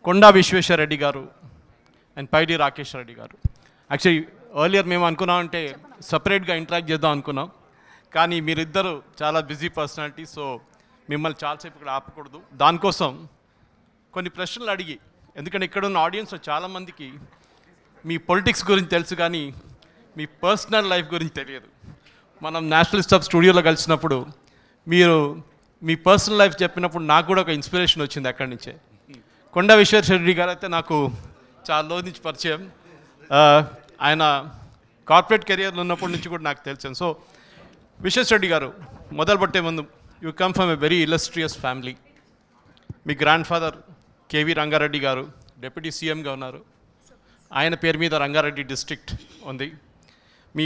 కొండా విశ్వేశ్వరరెడ్డి గారు అండ్ పైడి రాకేష్ రెడ్డి గారు. Actually earlier మేము అనుకున్నామంటే సపరేట్గా ఇంటరాక్ట్ చేద్దాం అనుకున్నాం, కానీ మీరిద్దరు చాలా బిజీ పర్సనాలిటీ, సో మిమ్మల్ని చాలాసేపు ఇక్కడ ఆపకూడదు. దానికోసం కొన్ని ప్రశ్నలు అడిగి, ఎందుకంటే ఇక్కడ ఉన్న ఆడియన్స్లో చాలామందికి మీ పొలిటిక్స్ గురించి తెలుసు కానీ మీ పర్సనల్ లైఫ్ గురించి తెలియదు. మనం నేషనల్ స్టాఫ్ స్టూడియోలో కలిసినప్పుడు మీరు మీ పర్సనల్ లైఫ్ చెప్పినప్పుడు నాకు కూడా ఒక ఇన్స్పిరేషన్ వచ్చింది అక్కడి నుంచే. కొండా విశ్వేశ్వరరెడ్డి గారు అయితే నాకు చాలా రోజు నుంచి పరిచయం. ఆయన కార్పొరేట్ కెరియర్లో ఉన్నప్పటి నుంచి కూడా నాకు తెలిసాను. సో విశ్వేశ్వరరెడ్డి గారు, మొదలు పట్టే ముందు, you come from a very illustrious family. మీ గ్రాండ్ ఫాదర్ కేవీ రంగారెడ్డి గారు డిప్యూటీ సీఎంగా ఉన్నారు. ఆయన పేరు మీద రంగారెడ్డి డిస్ట్రిక్ట్ ఉంది. మీ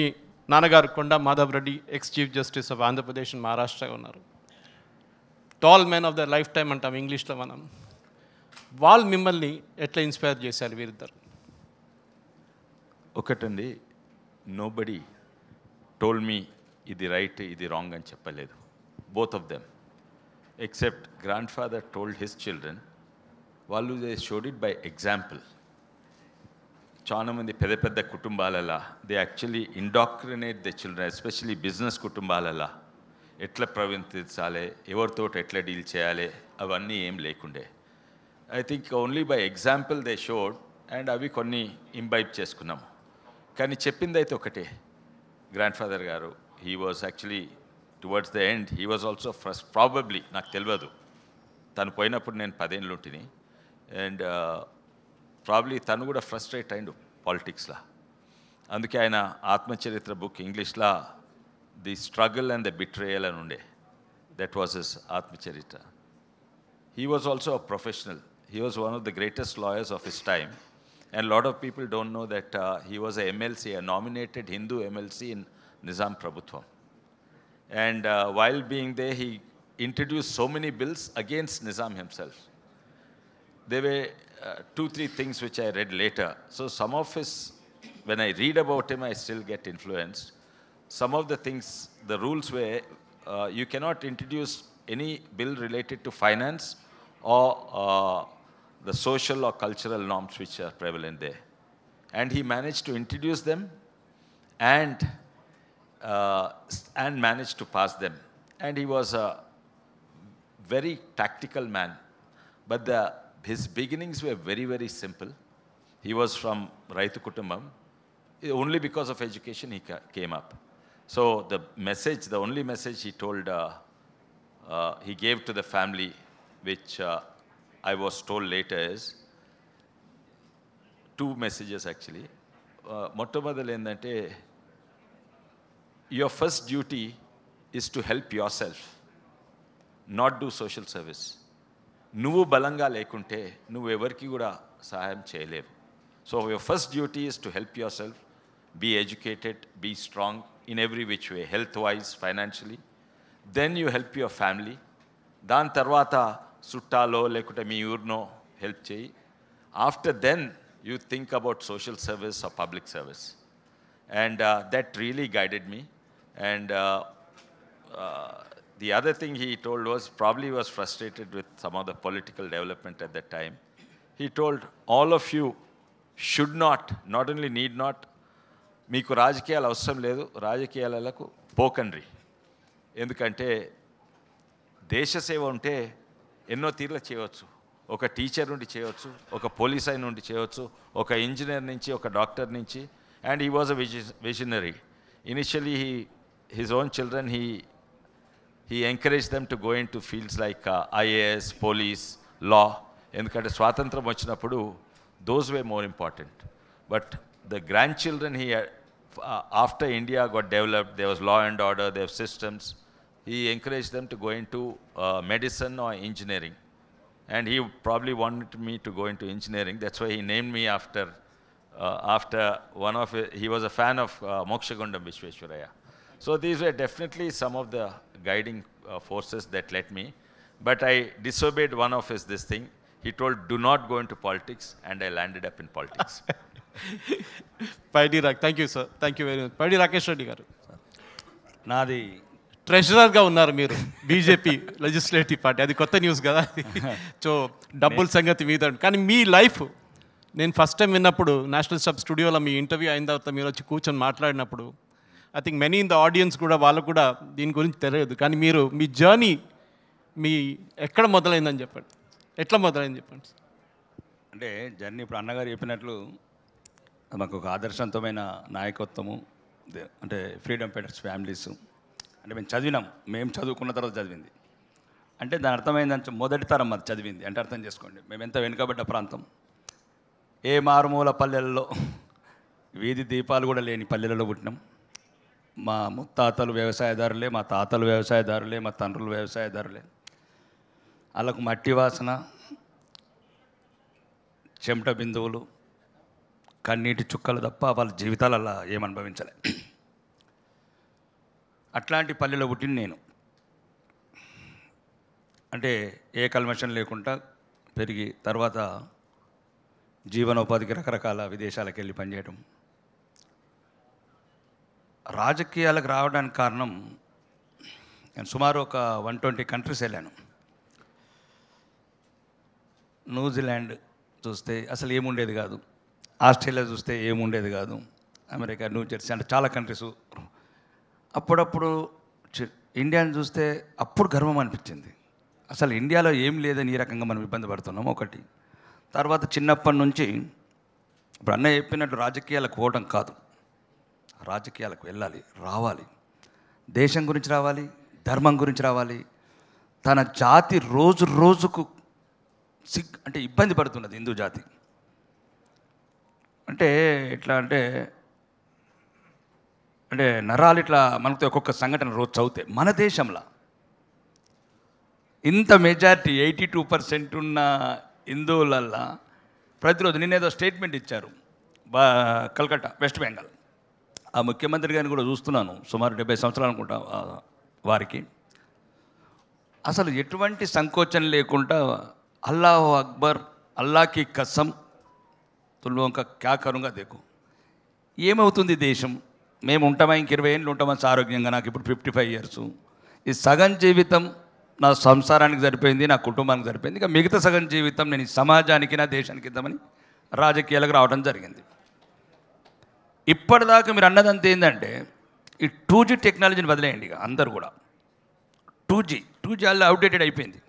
నాన్నగారు Konda Madhav Reddy ex chief justice of Andhra Pradesh and Maharashtra ఉన్నారు. Tall men of the lifetime అంటాం ఇంగ్లీష్లో మనం. వాళ్ళు మిమ్మల్ని ఎట్లా ఇన్స్పైర్ చేశారు వీరిద్దరు? ఒకటండి, నోబడి టోల్డ్ మీ ఇది రైట్ ఇది రాంగ్ అని చెప్పలేదు. Both of them, except grandfather told his children. వాళ్ళు they showed it by example. చాలామంది పెద్ద పెద్ద కుటుంబాలలో they actually indoctrinate the children, especially business కుటుంబాలలో ఎట్లా ప్రవర్తించాలి, ఎవరితో ఎట్లా డీల్ చేయాలి, అవన్నీ ఏం లేకుండే. I think only by example they showed, and అవి కొన్ని ఇంబైబ్ చేసుకున్నాము. కానీ చెప్పింది అయితే ఒకటే, గ్రాండ్ ఫాదర్ గారు, he was actually towards the end he was also first, probably నాకు తెలియదు, తను పోయినప్పుడు నేను 10 ఏళ్ళు ఉంటిని, అండ్ ప్రాబ్లీ తను కూడా ఫ్రస్ట్రేట్ అయిండు పాలిటిక్స్లో. అందుకే ఆయన ఆత్మచరిత్ర బుక్ ఇంగ్లీష్లో the struggle and the betrayal అని ఉండే. దట్ వాజ్ హిస్ ఆత్మచరిత్ర. He was also a professional. He was one of the greatest lawyers of his time. And a lot of people don't know that he was a MLC, a nominated Hindu MLC in Nizam Prabhutvam. And while being there, he introduced so many bills against Nizam himself. There were 2-3 things which I read later. So some of his, when I read about him, I still get influenced. Some of the things, the rules were, you cannot introduce any bill related to finance or the social or cultural norms which are prevalent there. And he managed to introduce them and managed to pass them. And he was a very tactical man. But his beginnings were very, very simple. He was from Raitu Kutumbam. Only because of education he came up. So the message, the only message he told, he gave to the family, which I was told later, is 2 messages actually. మొట్టమొదలు ఏంటంటే, your first duty is to help yourself, not do social service. నువ్వు బలంగా లేకుంటే నువ్వు ఎవరికి కూడా సహాయం చేయలేవు. So your first duty is to help yourself, be educated, be strong in every which way, health-wise, financially. Then you help your family. దాని తర్వాత చుట్టాలో లేకుంటే మీ ఊరినో హెల్ప్ చేయి. After then you think about social service or public service. And that really guided me. And the other thing he told was, probably was frustrated with some of the political development at that time. He told all of you should not only need not, మీకు రాజకీయాలు అవసరం లేదు, రాజకీయాలకు పోకండ్రి. ఎందుకంటే దేశ సేవ ఉంటే ఎన్నో తీర్లు చేయవచ్చు. ఒక టీచర్ నుండి చేయవచ్చు, ఒక పోలీస్ అయిన నుండి చేయవచ్చు, ఒక ఇంజనీర్ నుంచి, ఒక డాక్టర్ నుంచి. And he was a visionary. Initially his own children, he encouraged them to go into fields like IAS, police, law. ఎందుకంటే స్వాతంత్రం వచ్చినప్పుడు those were more important. But the grandchildren, after India got developed, there was law and order, there were systems. He encouraged them to go into medicine or engineering. And he probably wanted me to go into engineering. That's why he named me after one of he was a fan of Mokshagundam Vishveshwaraya. So these were definitely some of the guiding forces that led me. But I disobeyed one of his this thing. He told, do not go into politics, and I landed up in politics. Thank you, sir. Thank you very much. Paidi Rakesh Reddy garu. నాది ట్రెషరర్గా ఉన్నారు మీరు BJP legislative party, అది కొత్త news కదా. So డబ్బుల సంగతి మీద, కానీ మీ లైఫ్ నేను ఫస్ట్ టైం విన్నప్పుడు నేషనల్ స్టబ్ స్టూడియోలో మీ ఇంటర్వ్యూ అయిన తర్వాత మీరు వచ్చి కూర్చొని మాట్లాడినప్పుడు I think many in the audience కూడా వాళ్ళకు కూడా దీని గురించి తెలియదు, కానీ మీరు మీ జర్నీ మీ ఎక్కడ మొదలైందని చెప్పండి, ఎట్లా మొదలైంది చెప్పండి. అంటే జర్నీ ఇప్పుడు అన్నగారు చెప్పినట్లు మాకు ఒక ఆదర్శవంతమైన నాయకత్వము, అంటే ఫ్రీడమ్ ఫైటర్స్ ఫ్యామిలీస్, అంటే మేము చదివినాం, మేము చదువుకున్న తర్వాత చదివింది. అంటే దాని అర్థమైందంటే మొదటి తరం అది చదివింది అంటే అర్థం చేసుకోండి. మేము ఎంత వెనుకబడ్డ ప్రాంతం, ఏ మారుమూల పల్లెల్లో వీధి దీపాలు కూడా లేని పల్లెలలో పుట్టినాం. మా ముత్తాతలు వ్యవసాయదారులే, మా తాతలు వ్యవసాయదారులే, మా తండ్రులు వ్యవసాయదారులే. వాళ్ళకు మట్టి వాసన, చెమట బిందువులు, కన్నీటి చుక్కలు తప్ప వాళ్ళ జీవితాలల్లా ఏమనుభవించలే. అట్లాంటి పల్లెలో పుట్టిన నేను, అంటే ఏ కల్మషం లేకుండా పెరిగి తర్వాత జీవనోపాధికి రకరకాల విదేశాలకు వెళ్ళి పనిచేయడం. రాజకీయాలకు రావడానికి కారణం, నేను సుమారు ఒక 120 కంట్రీస్ వెళ్ళాను. న్యూజిలాండ్ చూస్తే అసలు ఏముండేది కాదు, ఆస్ట్రేలియా చూస్తే ఏముండేది కాదు, అమెరికా, న్యూజెర్సీ, అంటే చాలా కంట్రీస్. అప్పుడప్పుడు ఇండియాని చూస్తే అప్పుడు గర్వం అనిపించింది, అసలు ఇండియాలో ఏం లేదని ఈ రకంగా మనం ఇబ్బంది పడుతున్నాం ఒకటి. తర్వాత చిన్నప్పటి నుంచి ఇప్పుడు అన్నయ్య చెప్పినట్టు రాజకీయాలకు పోవడం కాదు, రాజకీయాలకు వెళ్ళాలి, రావాలి, దేశం గురించి రావాలి, ధర్మం గురించి రావాలి. తన జాతి రోజు రోజుకు అంటే ఇబ్బంది పడుతున్నది హిందూ జాతి. అంటే ఎట్లా అంటే అంటే నరాలు ఇట్లా మనతో ఒక్కొక్క సంఘటన రోజు చదివితే మన దేశంలో ఇంత మెజారిటీ 82% ఉన్న హిందువులల్లా ప్రతిరోజు నిన్నేదో స్టేట్మెంట్ ఇచ్చారు కల్కట్టా, వెస్ట్ బెంగాల్. ఆ ముఖ్యమంత్రి గారిని కూడా చూస్తున్నాను, సుమారు 70 సంవత్సరాలు అనుకుంటా వారికి. అసలు ఎటువంటి సంకోచం లేకుండా అల్లాహు అక్బర్, అల్లాకి కసం, తుల్లోంక క్యా కరుంగా దేకు. ఏమవుతుంది దేశం, మేము ఉంటామా ఇంక 20 ఏళ్ళు ఉంటామా ఆరోగ్యంగా, నాకు ఇప్పుడు 55 ఇయర్స్, ఈ సగం జీవితం నా సంసారానికి సరిపోయింది, నా కుటుంబానికి సరిపోయింది, ఇక మిగతా సగం జీవితం నేను ఈ సమాజానికి, నా దేశానికి ఇద్దామని రాజకీయాలకు రావడం జరిగింది. ఇప్పటిదాకా మీరు అన్నదంతా ఏంటంటే ఈ 2G టెక్నాలజీని వదిలేయండి. ఇక అందరు కూడా 2G అలా అవుట్డేటెడ్ అయిపోయింది.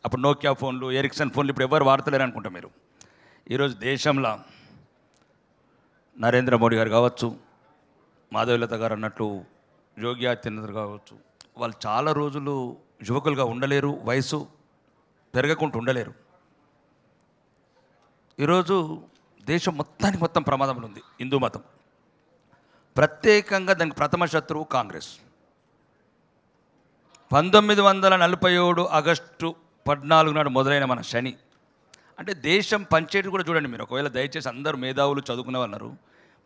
అప్పుడు నోకియా ఫోన్లు, ఎరిక్సన్ ఫోన్లు ఇప్పుడు ఎవరు వాడతలేరు అనుకుంటా మీరు. ఈరోజు దేశంలో నరేంద్ర మోడీ గారు కావచ్చు, మాధవీలత గారు అన్నట్లు యోగి ఆదిత్యనాథ్ కావచ్చు, వాళ్ళు చాలా రోజులు యువకులుగా ఉండలేరు, వయసు పెరగకుండా ఉండలేరు. ఈరోజు దేశం మొత్తానికి మొత్తం ప్రమాదంలో ఉంది హిందూ మతం. ప్రత్యేకంగా దానికి ప్రథమ శత్రువు కాంగ్రెస్. 1947 ఆగస్టు 14 నాడు మొదలైన మన శని, అంటే దేశం పంచేటి కూడా చూడండి మీరు, ఒకవేళ దయచేసి అందరూ మేధావులు చదువుకునే వాళ్ళరు,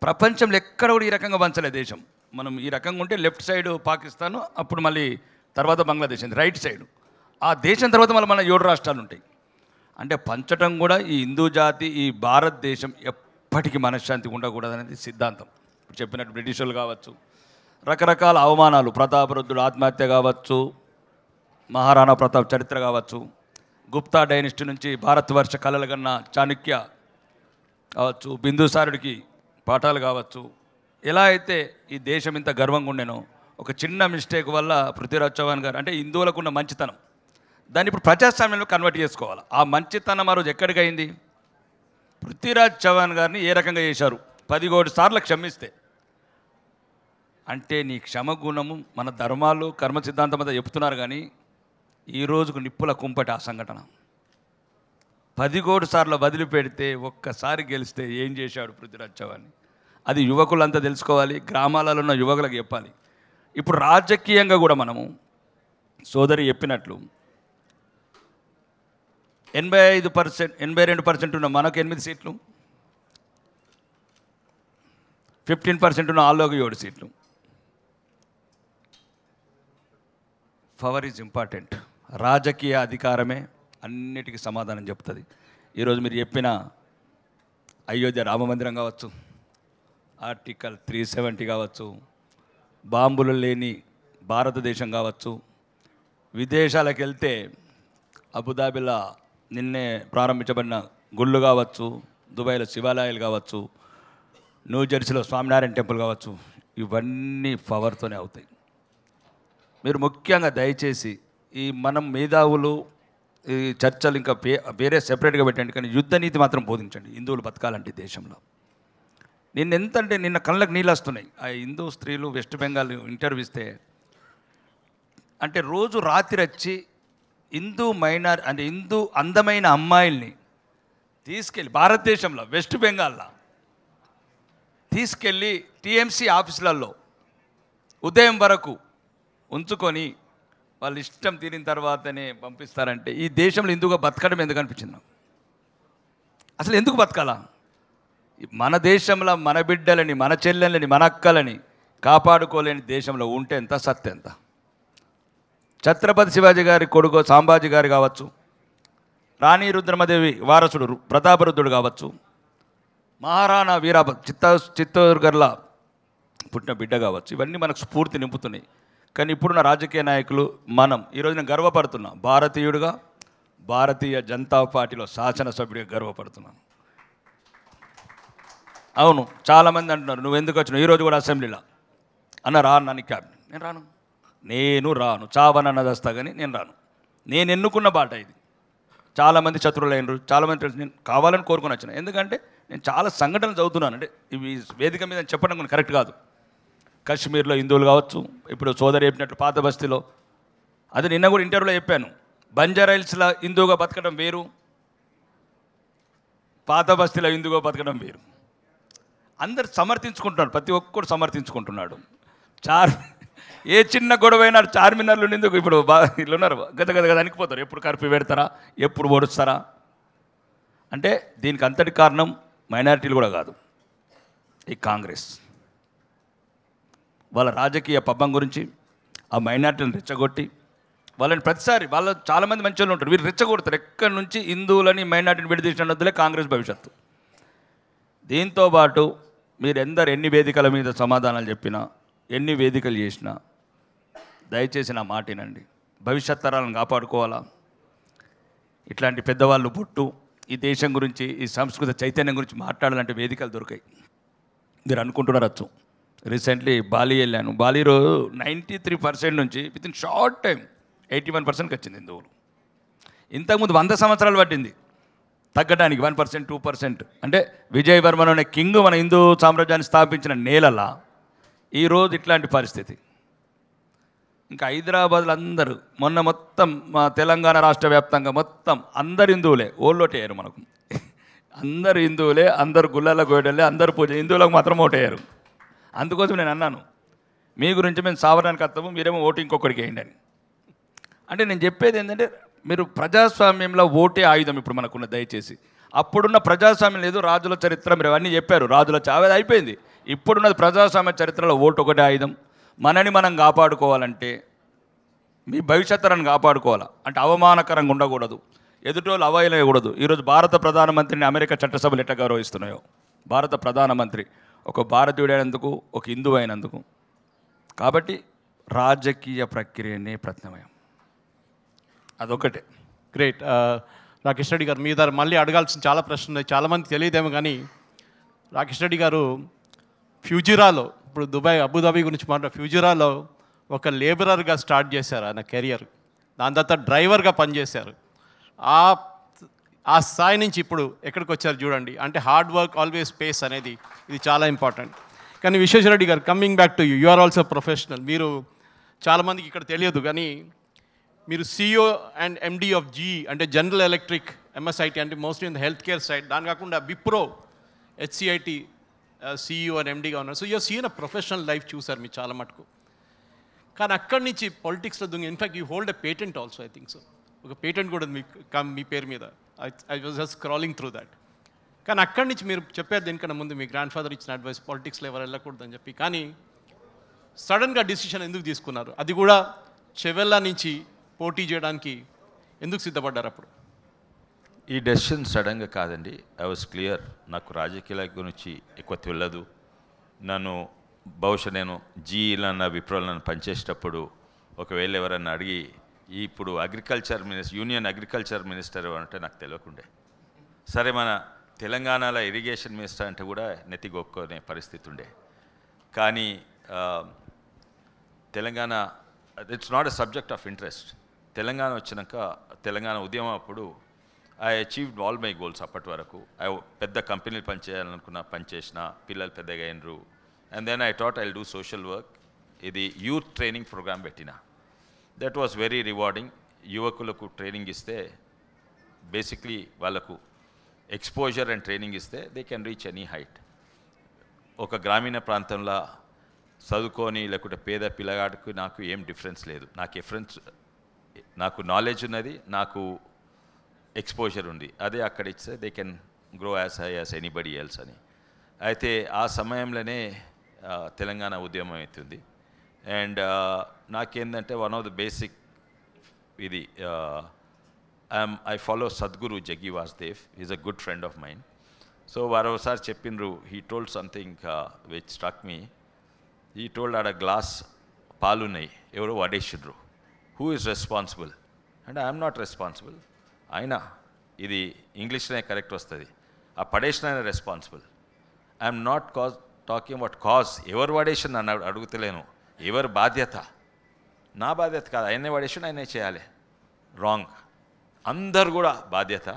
ప్రపంచంలో ఎక్కడ కూడా ఈ రకంగా పంచలే దేశం. మనం ఈ రకంగా ఉంటే లెఫ్ట్ సైడ్ పాకిస్తాను, అప్పుడు మళ్ళీ తర్వాత బంగ్లాదేశ్, రైట్ సైడ్ ఆ దేశం, తర్వాత మళ్ళీ మన 7 రాష్ట్రాలు ఉంటాయి. అంటే పంచటం కూడా ఈ హిందూ జాతి, ఈ భారతదేశం ఎప్పటికీ మనశ్శాంతి ఉండకూడదనేది సిద్ధాంతం. ఇప్పుడు చెప్పినట్టు బ్రిటిష్ వాళ్ళు కావచ్చు, రకరకాల అవమానాలు, ప్రతాపరుద్రుడు ఆత్మహత్య కావచ్చు, మహారాణా ప్రతాప్ చరిత్ర కావచ్చు, గుప్తా డైనస్టీ నుంచి భారతవర్ష కళలు కన్నా చాణక్య కావచ్చు, బిందుసారుడికి పాఠాలు కావచ్చు, ఎలా అయితే ఈ దేశం ఇంత గర్వంగా ఉండేనో, ఒక చిన్న మిస్టేక్ వల్ల పృథ్వీరాజ్ చౌహాన్ గారు, అంటే హిందువులకు ఉన్న మంచితనం, దాన్ని ఇప్పుడు ప్రజాస్వామ్యంలో కన్వర్ట్ చేసుకోవాలి. ఆ మంచితనం ఆ రోజు ఎక్కడికి అయింది? పృథ్వీరాజ్ చౌహాన్ గారిని ఏ రకంగా చేశారు? 10 సార్లు క్షమిస్తే, అంటే నీ క్షమగుణము మన ధర్మాలు కర్మ సిద్ధాంతం అంతా చెప్తున్నారు, కానీ ఈ రోజుకు నిప్పుల కుంపటి ఆ సంఘటన 10 సార్లు వదిలిపెడితే ఒక్కసారి గెలిస్తే ఏం చేశాడు పృథ్వీరాజ్ చౌహాన్? అది యువకులంతా తెలుసుకోవాలి, గ్రామాలలో ఉన్న యువకులకు చెప్పాలి. ఇప్పుడు రాజకీయంగా కూడా మనము సోదరి చెప్పినట్లు 85%, 82% ఉన్న మనకు 8 సీట్లు, 15% ఉన్న ఆల్లోకి 7 సీట్లు. Power is important. రాజకీయ అధికారమే అన్నిటికీ సమాధానం చెప్తుంది. ఈరోజు మీరు చెప్పిన అయోధ్య రామ మందిరం కావచ్చు, ఆర్టికల్ 370 కావచ్చు, బాంబులు లేని భారతదేశం కావచ్చు, విదేశాలకు వెళ్తే అబుదాబిలో నిన్నే ప్రారంభించబడిన గుళ్ళు కావచ్చు, దుబాయ్లో శివాలయాలు కావచ్చు, న్యూజెర్సీలో స్వామినారాయణ టెంపుల్ కావచ్చు, ఇవన్నీ పవర్తోనే అవుతాయి. మీరు ముఖ్యంగా దయచేసి ఈ మనం మేధావులు ఈ చర్చలు ఇంకా వేరే సెపరేట్గా పెట్టండి, కానీ యుద్ధ నీతి మాత్రం బోధించండి హిందువులు బతకాలంటే దేశంలో. నిన్న కళ్ళకు నీళ్ళు వస్తున్నాయి. ఆ హిందూ స్త్రీలు వెస్ట్ బెంగాల్ ఇంటర్వ్యూ ఇస్తే అంటే రోజు రాత్రి వచ్చి హిందూ అందమైన అమ్మాయిల్ని తీసుకెళ్ళి భారతదేశంలో వెస్ట్ బెంగాల్లో తీసుకెళ్ళి టీఎంసీ ఆఫీసులలో ఉదయం వరకు ఉంచుకొని వాళ్ళు ఇష్టం తీరిన తర్వాతనే పంపిస్తారంటే ఈ దేశంలో హిందూగా బతకడం ఎందుకు అనిపించింది నాకు. అసలు ఎందుకు బతకాలా? మన దేశంలో మన బిడ్డలని, మన చెల్లెళ్ళని, మన అక్కలని కాపాడుకోలేని దేశంలో ఉంటే ఎంత సత్య ఎంత. ఛత్రపతి శివాజీ గారి కొడుకు సాంబాజీ గారు కావచ్చు, రాణి రుద్రమదేవి వారసుడు ప్రతాపరుద్రుడు కావచ్చు, మహారాణా వీరాప చిత్తూర్గర్లా పుట్టిన బిడ్డ కావచ్చు, ఇవన్నీ మనకు స్ఫూర్తి నింపుతున్నాయి. కానీ ఇప్పుడున్న రాజకీయ నాయకులు మనం ఈరోజు నేను గర్వపడుతున్నా, భారతీయుడిగా భారతీయ జనతా పార్టీలో శాసనసభ్యుడిగా గర్వపడుతున్నాను. అవును, చాలామంది అంటున్నారు నువ్వు ఎందుకు వచ్చినావు ఈరోజు కూడా అసెంబ్లీలో అన్న రాను క్యాబినెట్. నేను రాను, చావనన్న దస్తా కానీ నేను రాను. నేను ఎన్నుకున్న బాట ఇది. చాలామంది శత్రువులైనరు, చాలామంది తెలుసు. నేను కావాలని కోరుకుని వచ్చిన, ఎందుకంటే నేను చాలా సంఘటనలు చదువుతున్నాను. అంటే ఇవి వేదిక మీద చెప్పడం కూడా కరెక్ట్ కాదు. కాశ్మీర్లో హిందువులు కావచ్చు, ఇప్పుడు సోదరి చెప్పినట్లు పాత బస్తీలో, అది నిన్న కూడా ఇంటర్వ్యూలో చెప్పాను, బంజారా హిల్స్లో హిందువుగా బతకడం వేరు, పాత బస్తీలో హిందువుగా బతకడం వేరు. అందరు సమర్థించుకుంటున్నారు, ప్రతి ఒక్కరు సమర్థించుకుంటున్నాడు. ఏ చిన్న గొడవైనా చార్మినార్లు ఎందుకు ఇప్పుడు ఇల్లు ఉన్నారు గద అనికిపోతారు. ఎప్పుడు కర్ఫ్యూ పెడతారా, ఎప్పుడు ఓడుస్తారా అంటే దీనికి అంతటి కారణం మైనారిటీలు కూడా కాదు, ఈ కాంగ్రెస్ వాళ్ళ రాజకీయ పబ్బం గురించి ఆ మైనారిటీలను రెచ్చగొట్టి వాళ్ళని ప్రతిసారి వాళ్ళు చాలామంది మంచి వాళ్ళు ఉంటారు, వీళ్ళు రెచ్చగొడతారు. ఎక్కడి నుంచి హిందువులని మైనారిటీని విడదీసినద్దులే కాంగ్రెస్ భవిష్యత్తు. దీంతోపాటు మీరు ఎన్ని వేదికల మీద సమాధానాలు చెప్పినా, ఎన్ని వేదికలు చేసినా దయచేసి నా మాట వినండి. భవిష్యత్ తరాలను కాపాడుకోవాలా, ఇట్లాంటి పెద్దవాళ్ళు పుట్టు ఈ దేశం గురించి, ఈ సంస్కృత చైతన్యం గురించి మాట్లాడాలంటే వేదికలు దొరికాయి. మీరు అనుకుంటున్నారచ్చు. రీసెంట్లీ బాలి వెళ్ళాను. బాలీలో 93% నుంచి విత్ ఇన్ షార్ట్ టైం 81%కి వచ్చింది హిందువులు. ఇంతకుముందు 100 సంవత్సరాలు పట్టింది తగ్గడానికి, 1%, 2%. అంటే విజయవర్మన్ అనే కింగ్ మన హిందూ సామ్రాజ్యాన్ని స్థాపించిన నేలలా ఈరోజు ఇట్లాంటి పరిస్థితి. ఇంకా హైదరాబాద్లో అందరూ మొత్తం మా తెలంగాణ రాష్ట్ర వ్యాప్తంగా మొత్తం అందరు హిందువులే, ఓళ్ళోటయ్యారు. మనకు అందరు హిందువులే, అందరు గుళ్ళల గోడలే, అందరు పూజ, హిందువులకు మాత్రం ఓటయ్యారు. అందుకోసం నేను అన్నాను, మీ గురించి మేము సావడానికి వస్తాము, మీరేమో ఓటు ఇంకొకరికి వేయండి అని. అంటే నేను చెప్పేది ఏంటంటే, మీరు ప్రజాస్వామ్యంలో ఓటే ఆయుధం ఇప్పుడు మనకున్న. దయచేసి అప్పుడున్న ప్రజాస్వామ్యం లేదు, రాజుల చరిత్ర మీరు అవన్నీ చెప్పారు, రాజుల చావేది అయిపోయింది. ఇప్పుడున్నది ప్రజాస్వామ్య చరిత్రలో ఓటు ఒకటే ఆయుధం. మనని మనం కాపాడుకోవాలంటే, మీ భవిష్యత్తులను కాపాడుకోవాలా అంటే అవమానకరంగా ఉండకూడదు, ఎదుటోళ్ళు అవైలేయకూడదు. ఈరోజు భారత ప్రధానమంత్రిని అమెరికా చట్టసభలు ఎట్లా గౌరవిస్తున్నాయో, భారత ప్రధానమంత్రి ఒక భారతీయుడైనందుకు, ఒక హిందువు అయినందుకు. కాబట్టి రాజకీయ ప్రక్రియనే ప్రత్యామ్నాయం, అదొకటే. గ్రేట్. రాకేష్ రెడ్డి గారు, మీ దగ్గర మళ్ళీ అడగాల్సిన చాలా ప్రశ్నలు ఉన్నాయి, చాలామంది తెలియదేమో. కానీ రాకేష్ రెడ్డి గారు ఫ్యూజిరాలో, ఇప్పుడు అబుదాబి గురించి ఫ్యూజిరాలో ఒక లేబరర్గా స్టార్ట్ చేశారు ఆయన కెరియర్. దాని తర్వాత డ్రైవర్గా పనిచేశారు. ఆ స్థాయి నుంచి ఇప్పుడు ఎక్కడికి వచ్చారు చూడండి. అంటే హార్డ్ వర్క్ ఆల్వేస్ పేస్ అనేది ఇది చాలా ఇంపార్టెంట్. కానీ విశ్వేశ్వరరెడ్డి గారు, coming back to you are also professional. మీరు చాలామందికి ఇక్కడ తెలియదు కానీ మీరు CEO and MD of GE అంటే జనరల్ ఎలక్ట్రిక్ MSIT అంటే mostly in the health care side. దాని కాకుండా విప్రో HCIT CEO అండ్ MDగా ఉన్నారు. So you seen a professional life చూసారు మీరు చాలా మటుకు. కానీ అక్కడి నుంచి పొలిటిక్స్లో దుంగి, in fact you hold a patent also, I think so. ఒక పేటెంట్ కూడా మీ పేరు మీద. I was just scrolling through that. కానీ అక్కడి నుంచి మీరు చెప్పారు దీనికన్నా ముందు మీ గ్రాండ్ ఫాదర్ ఇచ్చిన అడ్వైస్, పాలిటిక్స్లో ఎవరు వెళ్ళకూడదని చెప్పి. కానీ సడన్గా డిసిషన్ ఎందుకు తీసుకున్నారు? అది కూడా చెవెల్లా నుంచి పోటీ చేయడానికి ఎందుకు సిద్ధపడ్డారు అప్పుడు? ఈ డెసిషన్ సడన్గా కాదండి. ఐ వాజ్ క్లియర్, నాకు రాజకీయాల గురించి ఎక్కువ తెలియదు. బహుశా నేను జీఈలో విప్రోలో పనిచేసేటప్పుడు ఒకవేళ ఎవరన్నా అడిగి ఇప్పుడు యూనియన్ అగ్రికల్చర్ మినిస్టర్ అంటే నాకు తెలియకుండే. సరే మన తెలంగాణలో ఇరిగేషన్ మినిస్టర్ అంటే కూడా నెత్తిగొక్కునే పరిస్థితి ఉండే. కానీ Telangana it's not a subject of interest. Telangana వచ్చినాక తెలంగాణ ఉద్యమం అప్పుడు I achieved all my goals. అప్పటి వరకు పెద్ద కంపెనీలు పనిచేయాలనుకున్న పనిచేసిన, పిల్లలు పెద్దగా అయినరు. And then I thought I will do social work. ఇది యూత్ ట్రైనింగ్ ప్రోగ్రామ్ పెట్టిన. That was very rewarding. యువకులకు ట్రైనింగ్ ఇస్తే బేసిక్లీ వాళ్ళకు ఎక్స్పోజర్ అండ్ ట్రైనింగ్ ఇస్తే they can reach any height. ఒక గ్రామీణ ప్రాంతంలో చదువుకొని లేకుంటే పేద పిల్లగాడికి నాకు ఏం డిఫరెన్స్ లేదు. నాకు నాలెడ్జ్ ఉన్నది, నాకు ఎక్స్పోజర్ ఉంది. అదే అక్కడ ఇస్తే they can grow as high as anybody else అని. అయితే ఆ సమయంలోనే తెలంగాణ ఉద్యమం అవుతుంది. అండ్ నాకేందంటే వన్ ఆఫ్ ద బేసిక్ ఇది I follow Sadhguru Jaggi Vasudev. Is a good friend of mind. So వారు ఒకసారి చెప్పిండ్రు, he told something which struck me. He told ఆడ గ్లాస్ పాలున్నాయి, ఎవరో వడేసిండ్రు. హూ ఈజ్ రెస్పాన్సిబుల్ అంటే ఐఎమ్ నాట్ రెస్పాన్సిబుల్. అయినా ఇది ఇంగ్లీష్లోనే కరెక్ట్ వస్తుంది. ఆ పడేసిన ఆయన responsible. I'm not talking about cause. ఎవరు పడేసిన నన్ను అడుగుతలేను, ఎవరు బాధ్యత. నా బాధ్యత కాదు, ఆయనే పడేసిన ఆయనే చేయాలి. రాంగ్. అందరు కూడా బాధ్యత.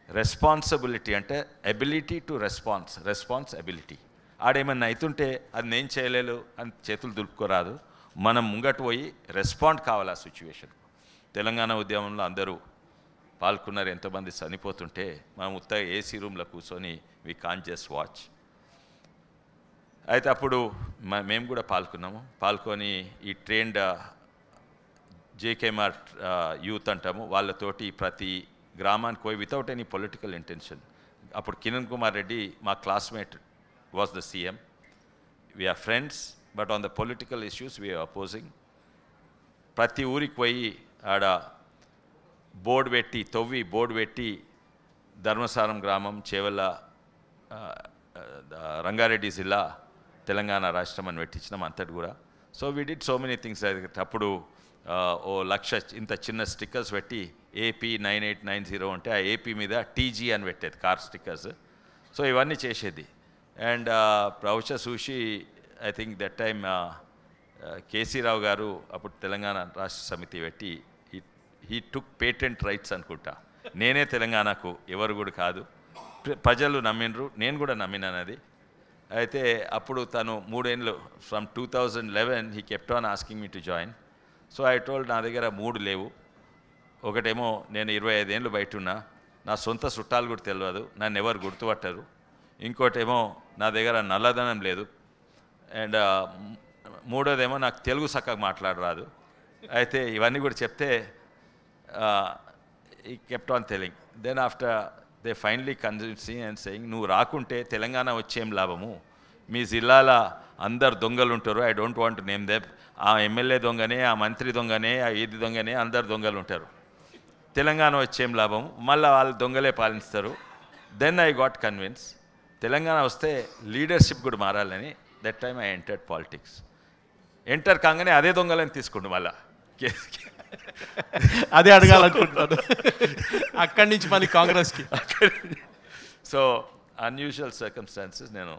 రెస్పాన్సిబిలిటీ అంటే ఎబిలిటీ టు రెస్పాన్సిబిలిటీ. ఆడేమన్నా అవుతుంటే అది నేను చేయలేదు అని చేతులు దులుపుకోరాదు. మనం ముంగట పోయి రెస్పాండ్ కావాలి ఆ సిచ్యువేషన్. తెలంగాణ ఉద్యమంలో అందరూ పాల్గొన్నారు. ఎంతోమంది చనిపోతుంటే మనం ఉత్తగా ఏసీ రూమ్లో కూర్చొని వీ కాంట్ జస్ట్ వాచ్. అయితే అప్పుడు మేము కూడా పాల్గొని ఈ ట్రైన్డ్ జేకేఎంఆర్ యూత్ అంటాము, వాళ్ళతోటి ప్రతి గ్రామానికి పోయి వితౌట్ ఎనీ పొలిటికల్ ఇంటెన్షన్. అప్పుడు కిరణ్ కుమార్ రెడ్డి మా classmate was the CM. We are friends but on the political issues we are opposing. ప్రతి ఊరికి పోయి ఆడ బోర్డు పెట్టి ధర్మసారం గ్రామం, చేవల్ల, రంగారెడ్డి జిల్లా, తెలంగాణ రాష్ట్రం అని పెట్టించినాం అంతటి కూడా. So we did so many things. అప్పుడు ఓ 1,00,000 ఇంత చిన్న స్టిక్కర్స్ పెట్టి AP 9890 అంటే ఆ AP మీద TG అని పెట్టేది, కార్ స్టిక్కర్స్. సో ఇవన్నీ చేసేది. అండ్ బహుశా చూసి I think that time KC Rao గారు అప్పుడు తెలంగాణ రాష్ట్ర సమితి పెట్టి హీ టుక్ పేటెంట్ రైట్స్ అనుకుంటా. నేనే తెలంగాణకు, ఎవరు కూడా కాదు. ప్రజలు నమ్మినరు, నేను కూడా నమ్మినానది. అయితే అప్పుడు తను 3 ఏళ్ళు from 2011 he kept on asking me to join. So I told నా దగ్గర 3 లేవు. ఒకటేమో నేను 25 ఏళ్ళు బయట ఉన్నా, నా సొంత చుట్టాలు కూడా తెలియదు, నన్ను ఎవరు గుర్తుపట్టరు. ఇంకోటేమో నా దగ్గర నల్లధనం లేదు. అండ్ మూడోదేమో నాకు తెలుగు చక్కగా మాట్లాడరాదు. అయితే ఇవన్నీ కూడా చెప్తే he kept on telling. Then after they finally convincing and saying, నువ్వు రాకుంటే తెలంగాణ వచ్చేం లాభము, మీ జిల్లాలో అందరు దొంగలు ఉంటారు. I don't want name them. ఆ ఎమ్మెల్యే దొంగనే, ఆ మంత్రి దొంగనే, ఆ ఈది దొంగనే, అందరు దొంగలు ఉంటారు. తెలంగాణ వచ్చేం లాభం, మళ్ళీ వాళ్ళు దొంగలే పాలిస్తారు. Then I got convince Telangana వస్తే లీడర్షిప్ కూడా మారాలని. That time I entered politics. Enter కాగానే అదే దొంగలని తీసుకుంటు మళ్ళా అదే అడగాలనుకుంటున్నాను. అక్కడి నుంచి మళ్ళీ కాంగ్రెస్కి. సో అన్యూజువల్ సర్కమ్స్టాన్సెస్ నేను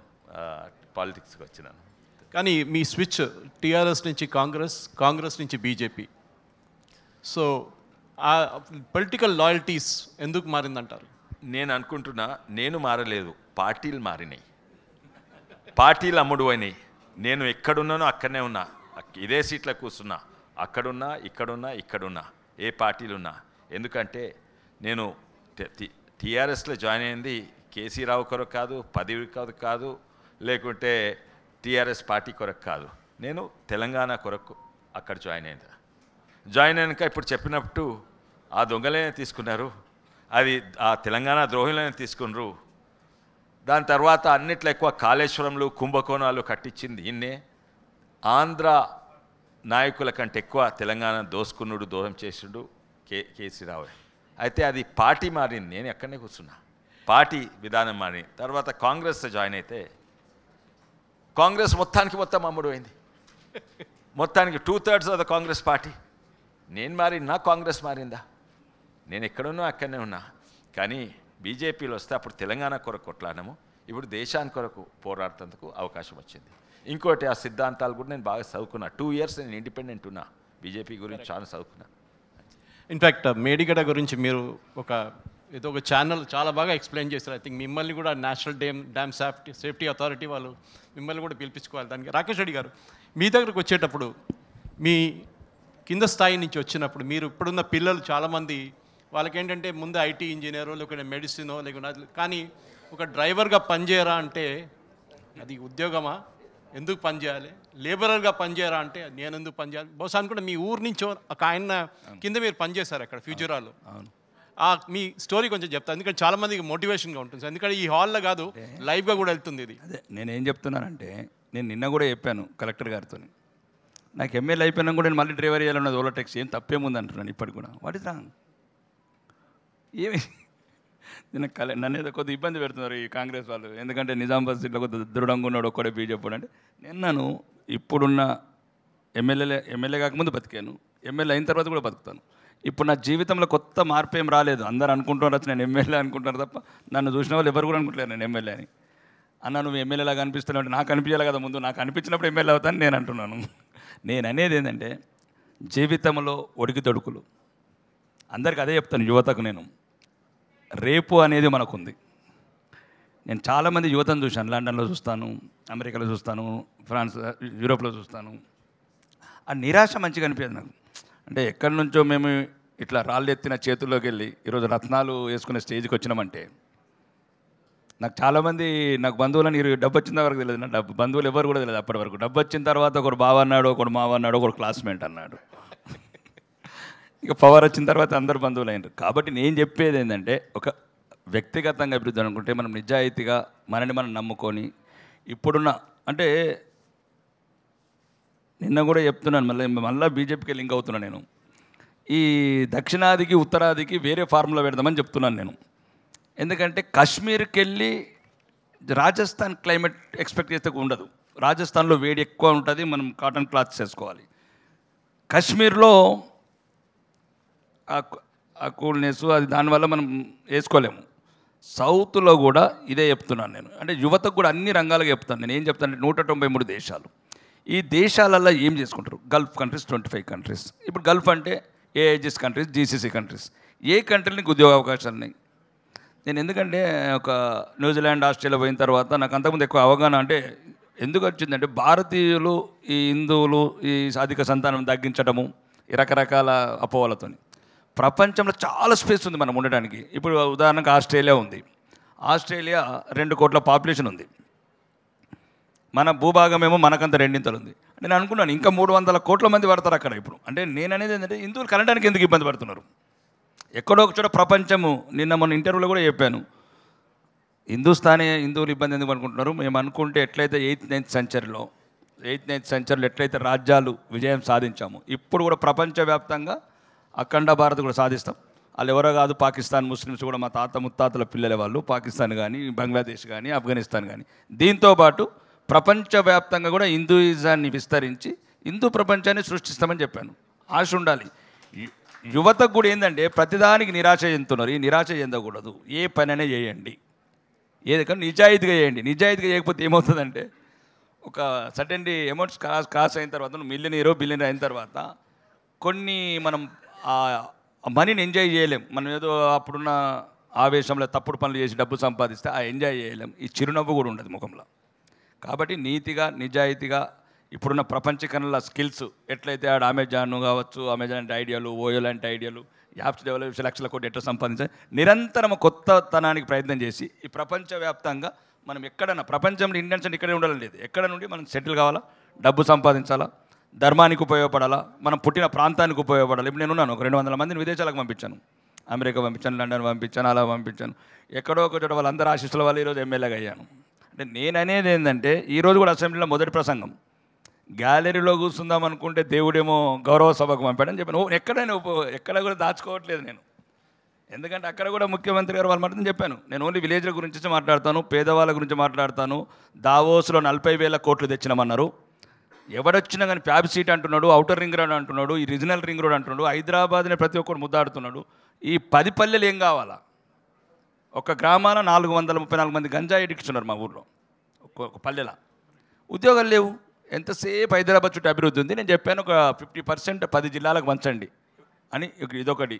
పాలిటిక్స్కి వచ్చినాను. కానీ మీ స్విచ్ టీఆర్ఎస్ నుంచి కాంగ్రెస్ నుంచి బీజేపీ. సో ఆ పొలిటికల్ లాయల్టీస్ ఎందుకు మారిందంటారు? నేను అనుకుంటున్నా, నేను మారలేదు, పార్టీలు మారినాయి. పార్టీలు అమ్ముడు అయినాయి. నేను ఎక్కడున్నానో అక్కడనే ఉన్నా, ఇదే సీట్లో కూర్చున్నా, అక్కడున్నా, ఇక్కడున్నా, ఏ పార్టీలు ఉన్నా. ఎందుకంటే నేను టీఆర్ఎస్లో జాయిన్ అయింది కేసీ రావు కొరకు కాదు, పదవి కొరకు కాదు, లేకుంటే టీఆర్ఎస్ పార్టీ కొరకు కాదు. నేను తెలంగాణ కొరకు అక్కడ జాయిన్ అయినాక ఇప్పుడు చెప్పినట్టు ఆ దొంగలే తీసుకున్నారు, అది ఆ తెలంగాణ ద్రోహులనే తీసుకున్నారు. దాని తర్వాత అన్నిట్లో ఎక్కువ కాళేశ్వరంలు, కుంభకోణాలు కట్టించింది ఈయన్నే. ఆంధ్ర నాయకుల కంటే ఎక్కువ తెలంగాణ దోహం చేసిండు కేసీ రావు. అయితే అది పార్టీ మారింది, నేను ఎక్కడనే కూర్చున్నా. పార్టీ విధానం మారింది. తర్వాత కాంగ్రెస్తో జాయిన్ అయితే కాంగ్రెస్ మొత్తం అమ్ముడు అయింది. మొత్తానికి 2/3 ఆఫ్ ద కాంగ్రెస్ పార్టీ. నేను మారినా కాంగ్రెస్ మారిందా? నేను ఎక్కడున్నా అక్కడనే ఉన్నా. కానీ బీజేపీలో వస్తే అప్పుడు తెలంగాణ కొరకు కొట్లాడము, ఇప్పుడు దేశానికి కొరకు పోరాడుతందుకు అవకాశం వచ్చింది. ఇంకోటి ఆ సిద్ధాంతాలు కూడా నేను బాగా చదువుకున్నా. 2 ఇయర్స్ నేను ఇండిపెండెంట్ ఉన్నా, బీజేపీ గురించి చాలా చదువుకున్నా. ఇన్ఫ్యాక్ట్ మేడిగడ్డ గురించి మీరు ఏదో ఒక ఛానల్ చాలా బాగా ఎక్స్ప్లెయిన్ చేశారు. ఐ థింక్ మిమ్మల్ని కూడా నేషనల్ డ్యామ్ సేఫ్టీ అథారిటీ వాళ్ళు మిమ్మల్ని కూడా పిలిపించుకోవాలి దానికి. రాకేష్ రెడ్డి గారు, మీ దగ్గరకు వచ్చేటప్పుడు మీ కింద స్థాయి నుంచి వచ్చినప్పుడు మీరు ఇప్పుడున్న పిల్లలు చాలామంది వాళ్ళకేంటంటే ముందు ఐటీ ఇంజనీరో లేకుంటే మెడిసినో లేకుంటే, కానీ ఒక డ్రైవర్గా పనిచేయరా అంటే అది ఉద్యోగమా? ఎందుకు పనిచేయాలి? లేబరర్గా పనిచేయరా అంటే నేను ఎందుకు పనిచేయాలి? బహుశా అనుకుంటే మీ ఊరు నుంచో ఒక ఆయన కింద మీరు పనిచేశారు అక్కడ ఫ్యూచరాలో. మీ స్టోరీ కొంచెం చెప్తాను, ఎందుకంటే చాలామందికి మోటివేషన్గా ఉంటుంది. ఎందుకంటే ఈ హాల్లో కాదు, లైవ్గా కూడా వెళ్తుంది ఇది. అదే నేనేం చెప్తున్నానంటే, నేను నిన్న కూడా చెప్పాను కలెక్టర్ గారితో, నాకు ఎమ్మెల్యే అయిపోయినా కూడా నేను మళ్ళీ డ్రైవర్ చేయాలన్నది ఓలా ట్యాక్సీ ఏం తప్పేముంది అంటున్నాను ఇప్పటికి కూడా. What is wrong? ఏమి నేను నన్ను ఏదో కొద్దిగా ఇబ్బంది పెడుతున్నారు ఈ కాంగ్రెస్ వాళ్ళు. ఎందుకంటే నిజామాబాద్ సీట్లో కొద్దిగా దృఢంగా ఉన్నాడు ఒక్కడే బీజేపీ అంటే. నేను ఇప్పుడున్న ఎమ్మెల్యే కాకముందు బతికాను, ఎమ్మెల్యే అయిన తర్వాత కూడా బతుకుతాను. ఇప్పుడు నా జీవితంలో కొత్త మార్పు ఏం రాలేదు. అందరూ అనుకుంటున్నారు నేను ఎమ్మెల్యే అనుకుంటున్నారు తప్ప నన్ను చూసిన వాళ్ళు ఎవరు కూడా అనుకుంటలేరు నేను ఎమ్మెల్యే అని. అన్న నువ్వు ఎమ్మెల్యేలాగా అనిపిస్తున్నావు అంటే నాకు అనిపించాలి కదా ముందు, నాకు అనిపించినప్పుడు ఎమ్మెల్యే అవుతాను నేను అంటున్నాను. నేను అనేది ఏంటంటే జీవితంలో ఒడికి తొడుకులు. అందరికీ అదే చెప్తాను యువతకు నేను. రేపు అనేది మనకుంది. నేను చాలామంది యువతను చూశాను, లండన్లో చూస్తాను, అమెరికాలో చూస్తాను, ఫ్రాన్స్, యూరోప్లో చూస్తాను. ఆ నిరాశ మంచిగా అనిపించదు నాకు. అంటే ఎక్కడి నుంచో మేము ఇట్లా రాళ్ళు ఎత్తిన చేతుల్లోకి వెళ్ళి ఈరోజు రత్నాలు వేసుకునే స్టేజ్కి వచ్చినామంటే, నాకు చాలామంది నాకు బంధువులని డబ్బు వచ్చిన వరకు తెలియదు. నా బంధువులు ఎవరు కూడా తెలియదు అప్పటి వరకు. డబ్బు వచ్చిన తర్వాత ఒకరు బావ అన్నాడు, ఒకడు మావ అన్నాడు, ఒకడు క్లాస్మేట్ అన్నాడు. ఇక పవర్ వచ్చిన తర్వాత అందరు బంధువులు అయినారు. కాబట్టి నేను చెప్పేది ఏంటంటే, ఒక వ్యక్తిగతంగా అభివృద్ధి అనుకుంటే మనం నిజాయితీగా మనని మనం నమ్ముకొని ఇప్పుడున్న అంటే నిన్న కూడా చెప్తున్నాను, మళ్ళీ బీజేపీకి లింక్ అవుతున్నాను నేను. ఈ దక్షిణాదికి ఉత్తరాదికి వేరే ఫార్ములా పెడదామని చెప్తున్నాను నేను. ఎందుకంటే కాశ్మీర్కి వెళ్ళి రాజస్థాన్ క్లైమేట్ ఎక్స్పెక్ట్ చేస్తే ఉండదు. రాజస్థాన్లో వేడి ఎక్కువ ఉంటుంది, మనం కాటన్ క్లాత్స్ వేసుకోవాలి. కాశ్మీర్లో ఆ కూల్నెస్ అది దానివల్ల మనం వేసుకోలేము. సౌత్లో కూడా ఇదే చెప్తున్నాను నేను. అంటే యువతకు కూడా అన్ని రంగాలుగా చెప్తాను నేను. ఏం చెప్తాను అంటే 193 దేశాలు. ఈ దేశాలల్లో ఏం చేసుకుంటారు? Gulf countries 25 countries. ఇప్పుడు గల్ఫ్ అంటే ఏఐజిఎస్ కంట్రీస్, జీసీసీ కంట్రీస్. ఏ కంట్రీలకు ఉద్యోగ అవకాశాలు ఉన్నాయి? నేను ఎందుకంటే ఒక న్యూజిలాండ్, ఆస్ట్రేలియా పోయిన తర్వాత నాకు అంతకుముందు ఎక్కువ అవగాహన అంటే ఎందుకు వచ్చిందంటే, భారతీయులు ఈ హిందువులు ఈ అధిక సంతానం తగ్గించడము ఈ రకరకాల అపోహలతో ప్రపంచంలో చాలా స్పేస్ ఉంది మనం ఉండడానికి. ఇప్పుడు ఉదాహరణకు ఆస్ట్రేలియా ఉంది. ఆస్ట్రేలియా 2 కోట్ల పాపులేషన్ ఉంది. మన భూభాగం ఏమో మనకంత 2 ఉంది. నేను అనుకున్నాను ఇంకా 300 కోట్ల మంది పడతారు అక్కడ. ఇప్పుడు అంటే నేను అనేది ఏంటంటే హిందువులు కనడానికి ఎందుకు ఇబ్బంది పడుతున్నారు? ఎక్కడో ఒక చోట ప్రపంచము, నిన్న మొన్న ఇంటర్వ్యూలో కూడా చెప్పాను, హిందువులు ఇబ్బంది ఎందుకు అనుకుంటున్నారు? మేము అనుకుంటే ఎట్లయితే 8th 9th సెంచరీలో ఎట్లయితే రాజ్యాలు విజయం సాధించాము, ఇప్పుడు కూడా ప్రపంచవ్యాప్తంగా అఖండ భారత్ కూడా సాధిస్తాం. వాళ్ళు ఎవరో కాదు, పాకిస్తాన్ ముస్లిమ్స్ కూడా మా తాత ముత్తాతల పిల్లల వాళ్ళు, పాకిస్తాన్ కానీ బంగ్లాదేశ్ కానీ ఆఫ్ఘనిస్తాన్ కానీ. దీంతోపాటు ప్రపంచవ్యాప్తంగా కూడా హిందూయిజాన్ని విస్తరించి హిందూ ప్రపంచాన్ని సృష్టిస్తామని చెప్పాను. ఆశ ఉండాలి. యువతకు కూడా ఏంటంటే ప్రతిదానికి నిరాశ చెందుతున్నారు. ఈ నిరాశ చెందకూడదు. ఏ పనైనా చేయండి, ఏదైనా నిజాయితీగా చేయండి. నిజాయితీగా చేయకపోతే ఏమవుతుందంటే, ఒక సర్టెన్ అమౌంట్స్ క్రాస్ అయిన తర్వాత, బిలియనీర్ అయిన తర్వాత కొన్ని మనం ఆ మనీని ఎంజాయ్ చేయలేం. మనం ఏదో అప్పుడున్న ఆవేశంలో తప్పుడు పనులు చేసి డబ్బు సంపాదిస్తే ఆ ఎంజాయ్ చేయలేం. ఈ చిరునవ్వు కూడా ఉండదు ముఖంలో. కాబట్టి నీతిగా నిజాయితీగా ఇప్పుడున్న ప్రపంచీకరణల స్కిల్స్ ఎట్లయితే ఆడ అమెజాన్ కావచ్చు, అమెజాన్ అంటే ఐడియాలు, ఓయో లాంటి ఐడియాలు, యాప్స్ డెవలప్ లక్షల కోటి ఎట్లా సంపాదించాలి, నిరంతరం కొత్తతనానికి ప్రయత్నం చేసి ఈ ప్రపంచవ్యాప్తంగా మనం ఎక్కడన్నా ప్రపంచంలో ఇండియన్స్ ఇక్కడే ఉండాలని లేదు. ఎక్కడ నుండి మనం సెటిల్ కావాలా, డబ్బు సంపాదించాలా, ధర్మానికి ఉపయోగపడాలా, మనం పుట్టిన ప్రాంతానికి ఉపయోగపడాలి. ఇప్పుడు నేనున్నాను, ఒక 200 మందిని విదేశాలకు పంపించాను. అమెరికా పంపించాను, లండన్ పంపించాను, అలా పంపించాను. ఎక్కడో ఒక చోట వాళ్ళందరూ ఆశీస్సుల వల్ల ఈరోజు ఎమ్మెల్యేగా అయ్యాను. అంటే నేను అనేది ఏంటంటే, ఈరోజు కూడా అసెంబ్లీలో మొదటి ప్రసంగం గ్యాలరీలో కూర్చుందాం అనుకుంటే దేవుడేమో గౌరవ సభకు పంపాడని చెప్పాను. ఎక్కడ కూడా దాచుకోవట్లేదు నేను. ఎందుకంటే అక్కడ కూడా ముఖ్యమంత్రి గారు వాళ్ళు మాత్రం చెప్పాను, నేను ఓన్లీ విలేజ్ల గురించి మాట్లాడతాను, పేదవాళ్ళ గురించి మాట్లాడతాను. దావోస్లో 40,000 కోట్లు తెచ్చినామన్నారు. ఎవడొచ్చినా కానీ ఫ్యాబ్ సీట్ అంటున్నాడు, అవుటర్ రింగ్ రోడ్ అంటున్నాడు, ఈ రీజనల్ రింగ్ రోడ్ అంటున్నాడు, హైదరాబాద్ని ప్రతి ఒక్కరు ముద్దాడుతున్నాడు. ఈ 10 పల్లెలు ఏం కావాలా? ఒక గ్రామాన 434 మంది గంజా ఎడిక్చున్నారు మా ఊర్లో, ఒక పల్లెల. ఉద్యోగాలు లేవు. ఎంతసేపు హైదరాబాద్ చుట్టూ అభివృద్ధి ఉంది. నేను చెప్పాను ఒక 50% 10 జిల్లాలకు పంచండి అని. ఇదొకటి.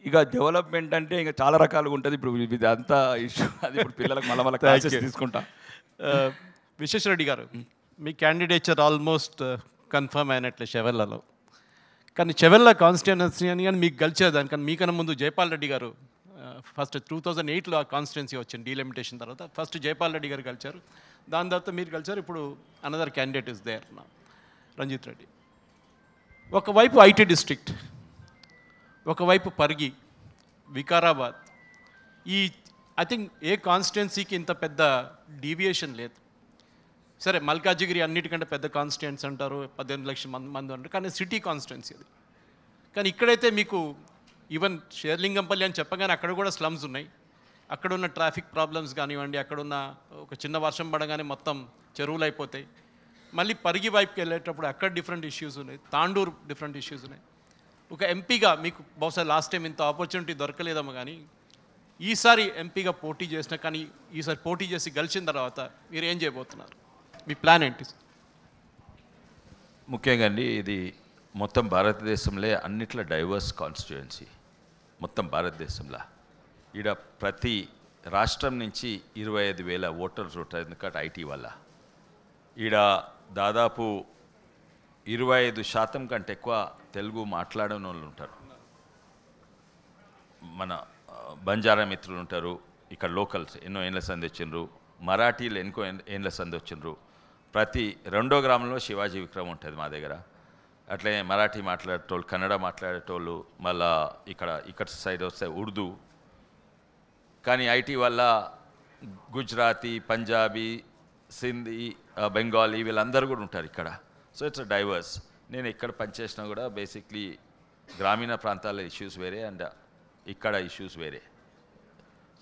ఇక డెవలప్మెంట్ అంటే ఇంకా చాలా రకాలుగా ఉంటుంది. ఇప్పుడు ఇది అంతా ఇష్యూ, అది ఇప్పుడు పిల్లలకు మళ్ళీ క్లాసెస్ తీసుకుంటా. విశ్వేశ్వరరెడ్డి గారు, మీ క్యాండిడేచర్ ఆల్మోస్ట్ కన్ఫర్మ్ అయినట్లే చెవెళ్లలో. కానీ చెవెళ్ళ కాన్స్టిట్యున్సీ అని కానీ మీకు గెలిచేదానికన్నా మీకన్నా ముందు జైపాల్ రెడ్డి గారు ఫస్ట్ 2008లో ఆ కాన్స్టిట్యున్సీ వచ్చింది డీలిమిటేషన్ తర్వాత. ఫస్ట్ జైపాల్ రెడ్డి గారు గెలిచారు, దాని తర్వాత మీరు గెలిచారు. ఇప్పుడు అనదర్ క్యాండిడేట్ ఇస్ దేర్ నా రంజిత్ రెడ్డి. ఒకవైపు ఐటీ డిస్ట్రిక్ట్, ఒకవైపు పరిగి, వికారాబాద్. ఈ ఐ థింక్ ఏ కాన్స్టిట్యున్సీకి ఇంత పెద్ద డీవియేషన్ లేదు. సరే, మల్కాజిగిరి అన్నిటికంటే పెద్ద కాన్స్టిట్యున్సీ అంటారు, 18 లక్షల మంది అంటారు, కానీ సిటీ కాన్స్టిట్యున్సీ అది. కానీ ఇక్కడైతే మీకు ఈవెన్ షేర్లింగంపల్లి అని చెప్పగానే అక్కడ కూడా స్లమ్స్ ఉన్నాయి. అక్కడ ఉన్న ట్రాఫిక్ ప్రాబ్లమ్స్ కానివ్వండి, అక్కడున్న ఒక చిన్న వర్షం పడగానే మొత్తం చెరువులు అయిపోతాయి. మళ్ళీ పరిగి వైపుకి వెళ్ళేటప్పుడు అక్కడ డిఫరెంట్ ఇష్యూస్ ఉన్నాయి, తాండూరు డిఫరెంట్ ఇష్యూస్ ఉన్నాయి. ఒక ఎంపీగా మీకు బహుశా లాస్ట్ టైం ఇంత ఆపర్చునిటీ దొరకలేదమ్మా, కానీ ఈసారి ఎంపీగా పోటీ చేసినా, కానీ ఈసారి పోటీ చేసి గెలిచిన తర్వాత మీరు ఏం చేయబోతున్నారు? మీ ప్లాన్ ఏంటి? ముఖ్యంగా అండి, ఇది మొత్తం భారతదేశంలో అన్నిట్లో డైవర్స్ కాన్స్టిట్యుయెన్సీ. మొత్తం భారతదేశంలో ఈడ ప్రతి రాష్ట్రం నుంచి 25,000 ఓటర్స్ ఉంటారు. ఎందుకంటే ఐటీ వల్ల ఈడ దాదాపు 25% కంటే ఎక్కువ తెలుగు మాట్లాడని వాళ్ళు ఉంటారు. మన బంజారా మిత్రులు ఉంటారు, ఇక్కడ లోకల్స్ ఎన్నో ఏళ్ళ సంది వచ్చిండ్రు, మరాఠీలు ఎన్నో ఏళ్ళ సంది వచ్చిండ్రు. ప్రతి 2వ గ్రామంలో శివాజీ విగ్రహం ఉంటుంది మా దగ్గర. అట్లే మరాఠీ మాట్లాడేటోళ్ళు, కన్నడ మాట్లాడేటోళ్ళు, మళ్ళా ఇక్కడ సైడ్ వస్తే ఉర్దూ. కానీ ఐటీ వల్ల గుజరాతీ, పంజాబీ, సింధీ, బెంగాలీ వీళ్ళందరూ కూడా ఉంటారు ఇక్కడ. So it's divorce. నేను ఇక్కడ పనిచేసినా కూడా బేసిక్లీ గ్రామీణ ప్రాంతాల ఇష్యూస్ వేరే అండ్ ఇక్కడ ఇష్యూస్ వేరే.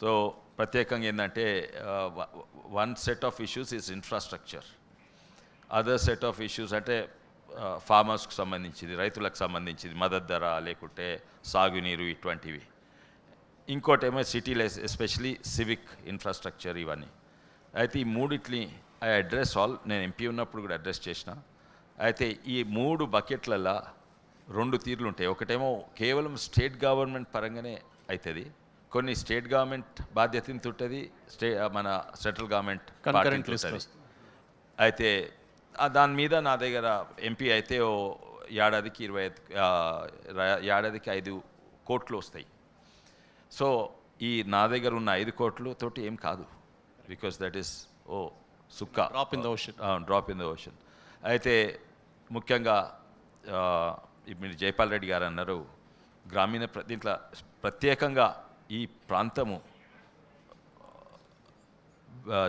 సో ప్రత్యేకంగా ఏంటంటే one set of issues is infrastructure, other set of issues అంటే ఫార్మర్స్కి సంబంధించింది, రైతులకు సంబంధించింది, మద్దతు ధర లేకుంటే సాగునీరు ఇటువంటివి. ఇంకోటేమో సిటీలో ఎస్పెషలీ సివిక్ ఇన్ఫ్రాస్ట్రక్చర్ ఇవన్నీ. అయితే ఈ మూడిట్ని ఐ అడ్రస్ ఆల్. నేను ఎంపీ ఉన్నప్పుడు కూడా అడ్రస్ చేసిన. అయితే ఈ 3 బకెట్లలో 2 తీర్లు ఉంటాయి. ఒకటేమో కేవలం స్టేట్ గవర్నమెంట్ పరంగానే అవుతుంది, కొన్ని స్టేట్ గవర్నమెంట్ బాధ్యతని ఉంటుంది, మన సెంట్రల్ గవర్నమెంట్ ఉంటుంది. అయితే దాని మీద నా దగ్గర ఎంపీ అయితే ఏడాదికి 5 కోట్లు వస్తాయి. సో ఈ నా దగ్గర ఉన్న 5 కోట్లు తోటి ఏం కాదు, బికాస్ దట్ ఈస్ సుక్క drop in the ocean. Drop in the ocean. అయితే ముఖ్యంగా మీరు జైపాల్ రెడ్డి గారు అన్నారు గ్రామీణ దీంట్లో ప్రత్యేకంగా ఈ ప్రాంతము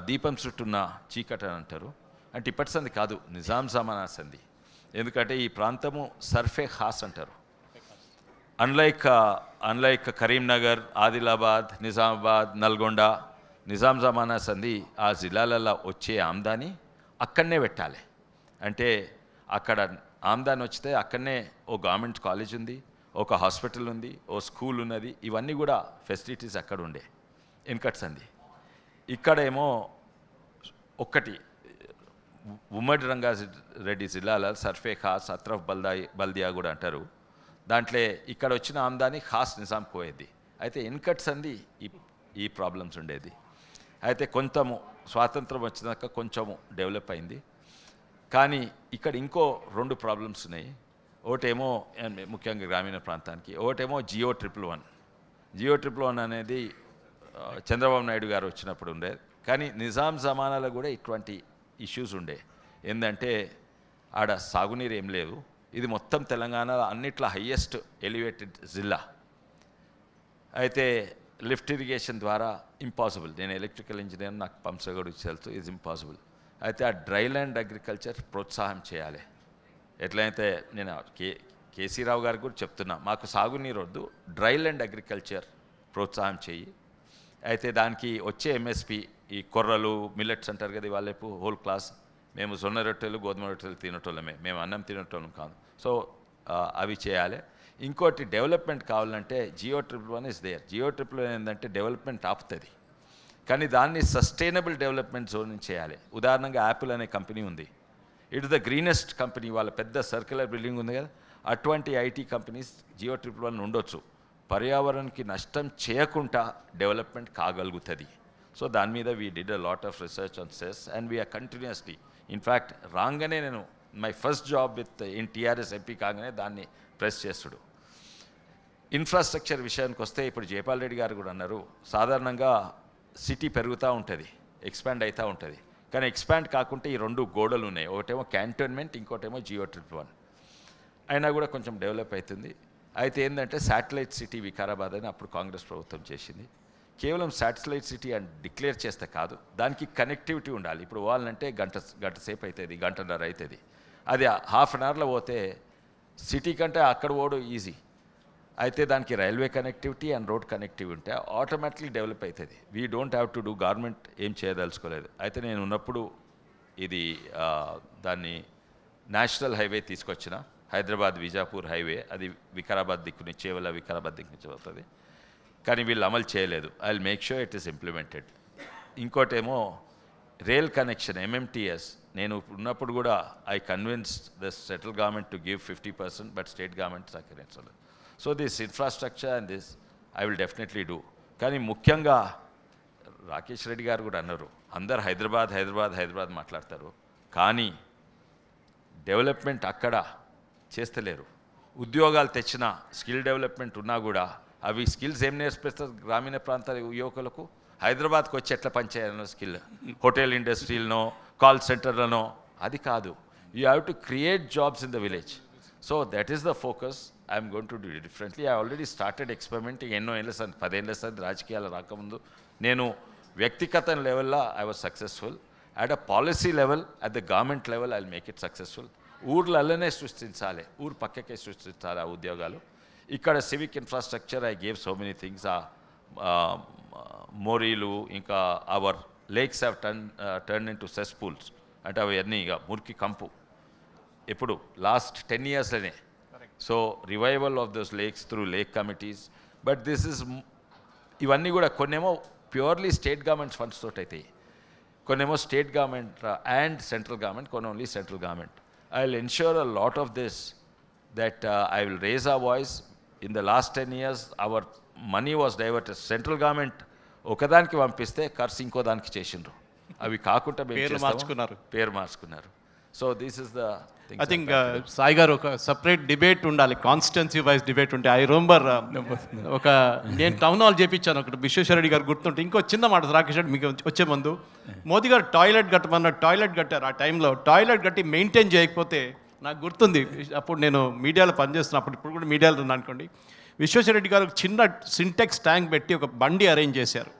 దీపం చుట్టున్న చీకటి అని అంటారు. అంటే ఇప్పటి సంది కాదు, నిజాం జమానా సంది. ఎందుకంటే ఈ ప్రాంతము సర్ఫే ఖాస్ అంటారు. అన్లైక్ కరీంనగర్, ఆదిలాబాద్, నిజామాబాద్, నల్గొండ, నిజాం జమానా సంది ఆ జిల్లాలలో వచ్చే ఆమ్దాని అక్కడనే పెట్టాలి. అంటే అక్కడ ఆమ్దాని వస్తే అక్కడనే ఓ గవర్నమెంట్ కాలేజ్ ఉంది, ఒక హాస్పిటల్ ఉంది, ఓ స్కూల్ ఉన్నది. ఇవన్నీ కూడా ఫెసిలిటీస్ అక్కడ ఉండే వెనకటి సంది. ఇక్కడేమో ఒక్కటి ఉమ్మడి రంగారెడ్డి జిల్లాలో సర్ఫే ఖాస్, అత్రఫ్ బల్దియా కూడా అంటారు. దాంట్లో ఇక్కడ వచ్చిన ఆమ్దాని ఖాస్ నిజాం పోయేది. అయితే వెనకటి సంది ఈ ప్రాబ్లమ్స్ ఉండేది. అయితే కొంచెము స్వాతంత్రం వచ్చినాక కొంచెము డెవలప్ అయింది. కానీ ఇక్కడ ఇంకో 2 ప్రాబ్లమ్స్ ఉన్నాయి. ఒకటేమో ముఖ్యంగా గ్రామీణ ప్రాంతానికి, ఒకటేమో జియో 111 అనేది చంద్రబాబు నాయుడు గారు వచ్చినప్పుడు ఉండేది. కానీ నిజాం జమానాలో కూడా ఇటువంటి ఇష్యూస్ ఉండే. ఏంటంటే ఆడ సాగునీరు ఏం లేదు. ఇది మొత్తం తెలంగాణలో అన్నిట్లో హయ్యెస్ట్ ఎలివేటెడ్ జిల్లా. అయితే లిఫ్ట్ ఇరిగేషన్ ద్వారా ఇంపాసిబుల్. నేను ఎలక్ట్రికల్ ఇంజనీర్, నాకు పంప్స్ గురించి తెలుసు, ఈజ్ ఇంపాసిబుల్. అయితే ఆ డ్రై ల్యాండ్ అగ్రికల్చర్ ప్రోత్సాహం చేయాలి. ఎట్లయితే నేను కేసీ రావు గారికి కూడా చెప్తున్నా, మాకు సాగునీరు వద్దు, డ్రై ల్యాండ్ అగ్రికల్చర్ ప్రోత్సాహం చేయి. అయితే దానికి వచ్చే ఎంఎస్పి ఈ కొర్రలు, మిల్లెట్స్ అంటారు కదా, వాళ్ళేపు హోల్ క్లాస్ మేము జొన్న రొట్టెలు గోధుమ రొట్టెలు తినటోళ్ళమే, మేము అన్నం తినటోళ్ళం కాదు. సో అవి చేయాలి. ఇంకోటి డెవలప్మెంట్ కావాలంటే Geo-111 ఇస్ దేర్. Geo-111 ఏంటంటే డెవలప్మెంట్ ఆపుతుంది, కానీ దాన్ని సస్టైనబుల్ డెవలప్మెంట్ జోన్ చేయాలి. ఉదాహరణగా యాపిల్ అనే కంపెనీ ఉంది, it is the greenest company, వాళ్ళ పెద్ద సర్క్యులర్ బిల్డింగ్ ఉంది కదా, అటువంటి ఐటీ కంపెనీస్ Geo-111 ఉండొచ్చు. పర్యావరణానికి నష్టం చేయకుండా డెవలప్మెంట్ కాగలుగుతుంది. సో దాని మీద we did a lot of research on cess and we are continuously, in fact రాగానే నేను my first job with in TRS MP కాగానే దాన్ని ప్రెస్ చేస్తుడు. ఇన్ఫ్రాస్ట్రక్చర్ విషయానికి వస్తే ఇప్పుడు జయపాల్ రెడ్డి గారు కూడా అన్నారు, సాధారణంగా సిటీ పెరుగుతూ ఉంటుంది, ఎక్స్పాండ్ అవుతూ ఉంటుంది, కానీ ఎక్స్పాండ్ కాకుంటే ఈ రెండు గోడలు ఉన్నాయి, ఒకటేమో క్యాంటోన్మెంట్, ఇంకోటేమో Geo-111. అయినా కూడా కొంచెం డెవలప్ అవుతుంది. అయితే ఏంటంటే శాటిలైట్ సిటీ వికారాబాద్ అని అప్పుడు కాంగ్రెస్ ప్రభుత్వం చేసింది. కేవలం శాటిలైట్ సిటీ అని డిక్లేర్ చేస్తే కాదు, దానికి కనెక్టివిటీ ఉండాలి. ఇప్పుడు పోవాలంటే గంట సేపు అవుతుంది, గంటన్నర అవుతుంది. అది హాఫ్ అన్ అవర్లో పోతే సిటీ కంటే అక్కడ పోవడం ఈజీ. అయితే దానికి railway connectivity and road connectivity ఉంటే ఆటోమేటిక్లీ డెవలప్ అవుతుంది. We don't have to do, government ఏం చేయదలుచుకోలేదు. అయితే నేను ఉన్నప్పుడు ఇది దాన్ని నేషనల్ హైవే తీసుకొచ్చిన, హైదరాబాద్ విజాపూర్ హైవే, అది వికారాబాద్ దిక్కుని చేవల వికారాబాద్ దిక్కు నుంచి అవుతుంది, కానీ వీళ్ళు అమలు చేయలేదు. I will make sure it is implemented. ఇంకోటేమో రైల్ కనెక్షన్ MMTS, నేను ఉన్నప్పుడు కూడా I convinced the central government to give 50%, but state government సహకరించలేదు. So this infrastructure and this I will definitely do. కానీ ముఖ్యంగా రాకేష్ రెడ్డి గారు కూడా అన్నారు, అందరు హైదరాబాద్ హైదరాబాద్ హైదరాబాద్ మాట్లాడతారు, కానీ డెవలప్మెంట్ అక్కడ చేస్తలేరు. ఉద్యోగాలు తెచ్చిన స్కిల్ డెవలప్మెంట్ ఉన్నా కూడా అవి స్కిల్స్ ఏం నేర్పిస్తారు గ్రామీణ ప్రాంతాల యువకులకు? హైదరాబాద్కి వచ్చి ఎట్లా పనిచేయాలనో స్కిల్, హోటల్ ఇండస్ట్రీలనో కాల్ సెంటర్లనో, అది కాదు. You have to create jobs in the village. So that is the focus. I'm going to do differently. I already started experimenting. ఎన్నో ఏళ్ళ సంది, 10 ఏళ్ళ సంది రాజకీయాలు రాకముందు నేను వ్యక్తిగత లెవెల్లో I was successful. At a policy level, at the government level I will make it successful. ఊర్లలోనే సృష్టించాలి, ఊరు పక్కకే సృష్టించాలి ఆ ఉద్యోగాలు. ఇక్కడ civic infrastructure I gave so many things. మోరీలు, ఇంకా our lakes have turn in to cesspools, అంటే అవన్నీ ఇక మురికి కంపు ఎప్పుడు లాస్ట్ 10 yearsలోనే. So revival of those lakes through lake committees. But this is, ఇవన్నీ కూడా కొన్నేమో ప్యూర్లీ స్టేట్ గవర్నమెంట్ ఫండ్స్ తోటి అవుతాయి, కొన్నేమో state government and central government, కొన్ని only central government. I will ensure a lot of this, that I will raise our voice. In the last 10 years, our money was diverted. Central government ఒకదానికి పంపిస్తే ఖర్చు ఇంకో దానికి చేసిండ్రు, అవి కాకుండా పేరు మార్చుకున్నారు. So this is the I think Sai గారు ఒక సపరేట్ డిబేట్ ఉండాలి, కాన్స్టిట్యున్సీ వైజ్ డిబేట్ ఉంటే. ఐ రిమెంబర్ ఒక నేను టౌన్ హాల్ చేయించాను ఒకటి, విశ్వేశ్వర రెడ్డి గారు గుర్తుంటే. ఇంకో చిన్న మాట రాకేష్ రెడ్డి, మీకు వచ్చే ముందు మోదీ గారు టాయిలెట్ కట్టమన్న టాయిలెట్ కట్టారు. ఆ టైంలో టాయిలెట్ కట్టి మెయింటైన్ చేయకపోతే, నాకు గుర్తుంది అప్పుడు నేను మీడియాలో పనిచేస్తున్నప్పుడు, ఇప్పుడు కూడా మీడియాలో ఉన్నాను అనుకోండి, విశ్వేశ్వర రెడ్డి గారు చిన్న సింటెక్స్ ట్యాంక్ పెట్టి ఒక బండి అరేంజ్ చేశారు.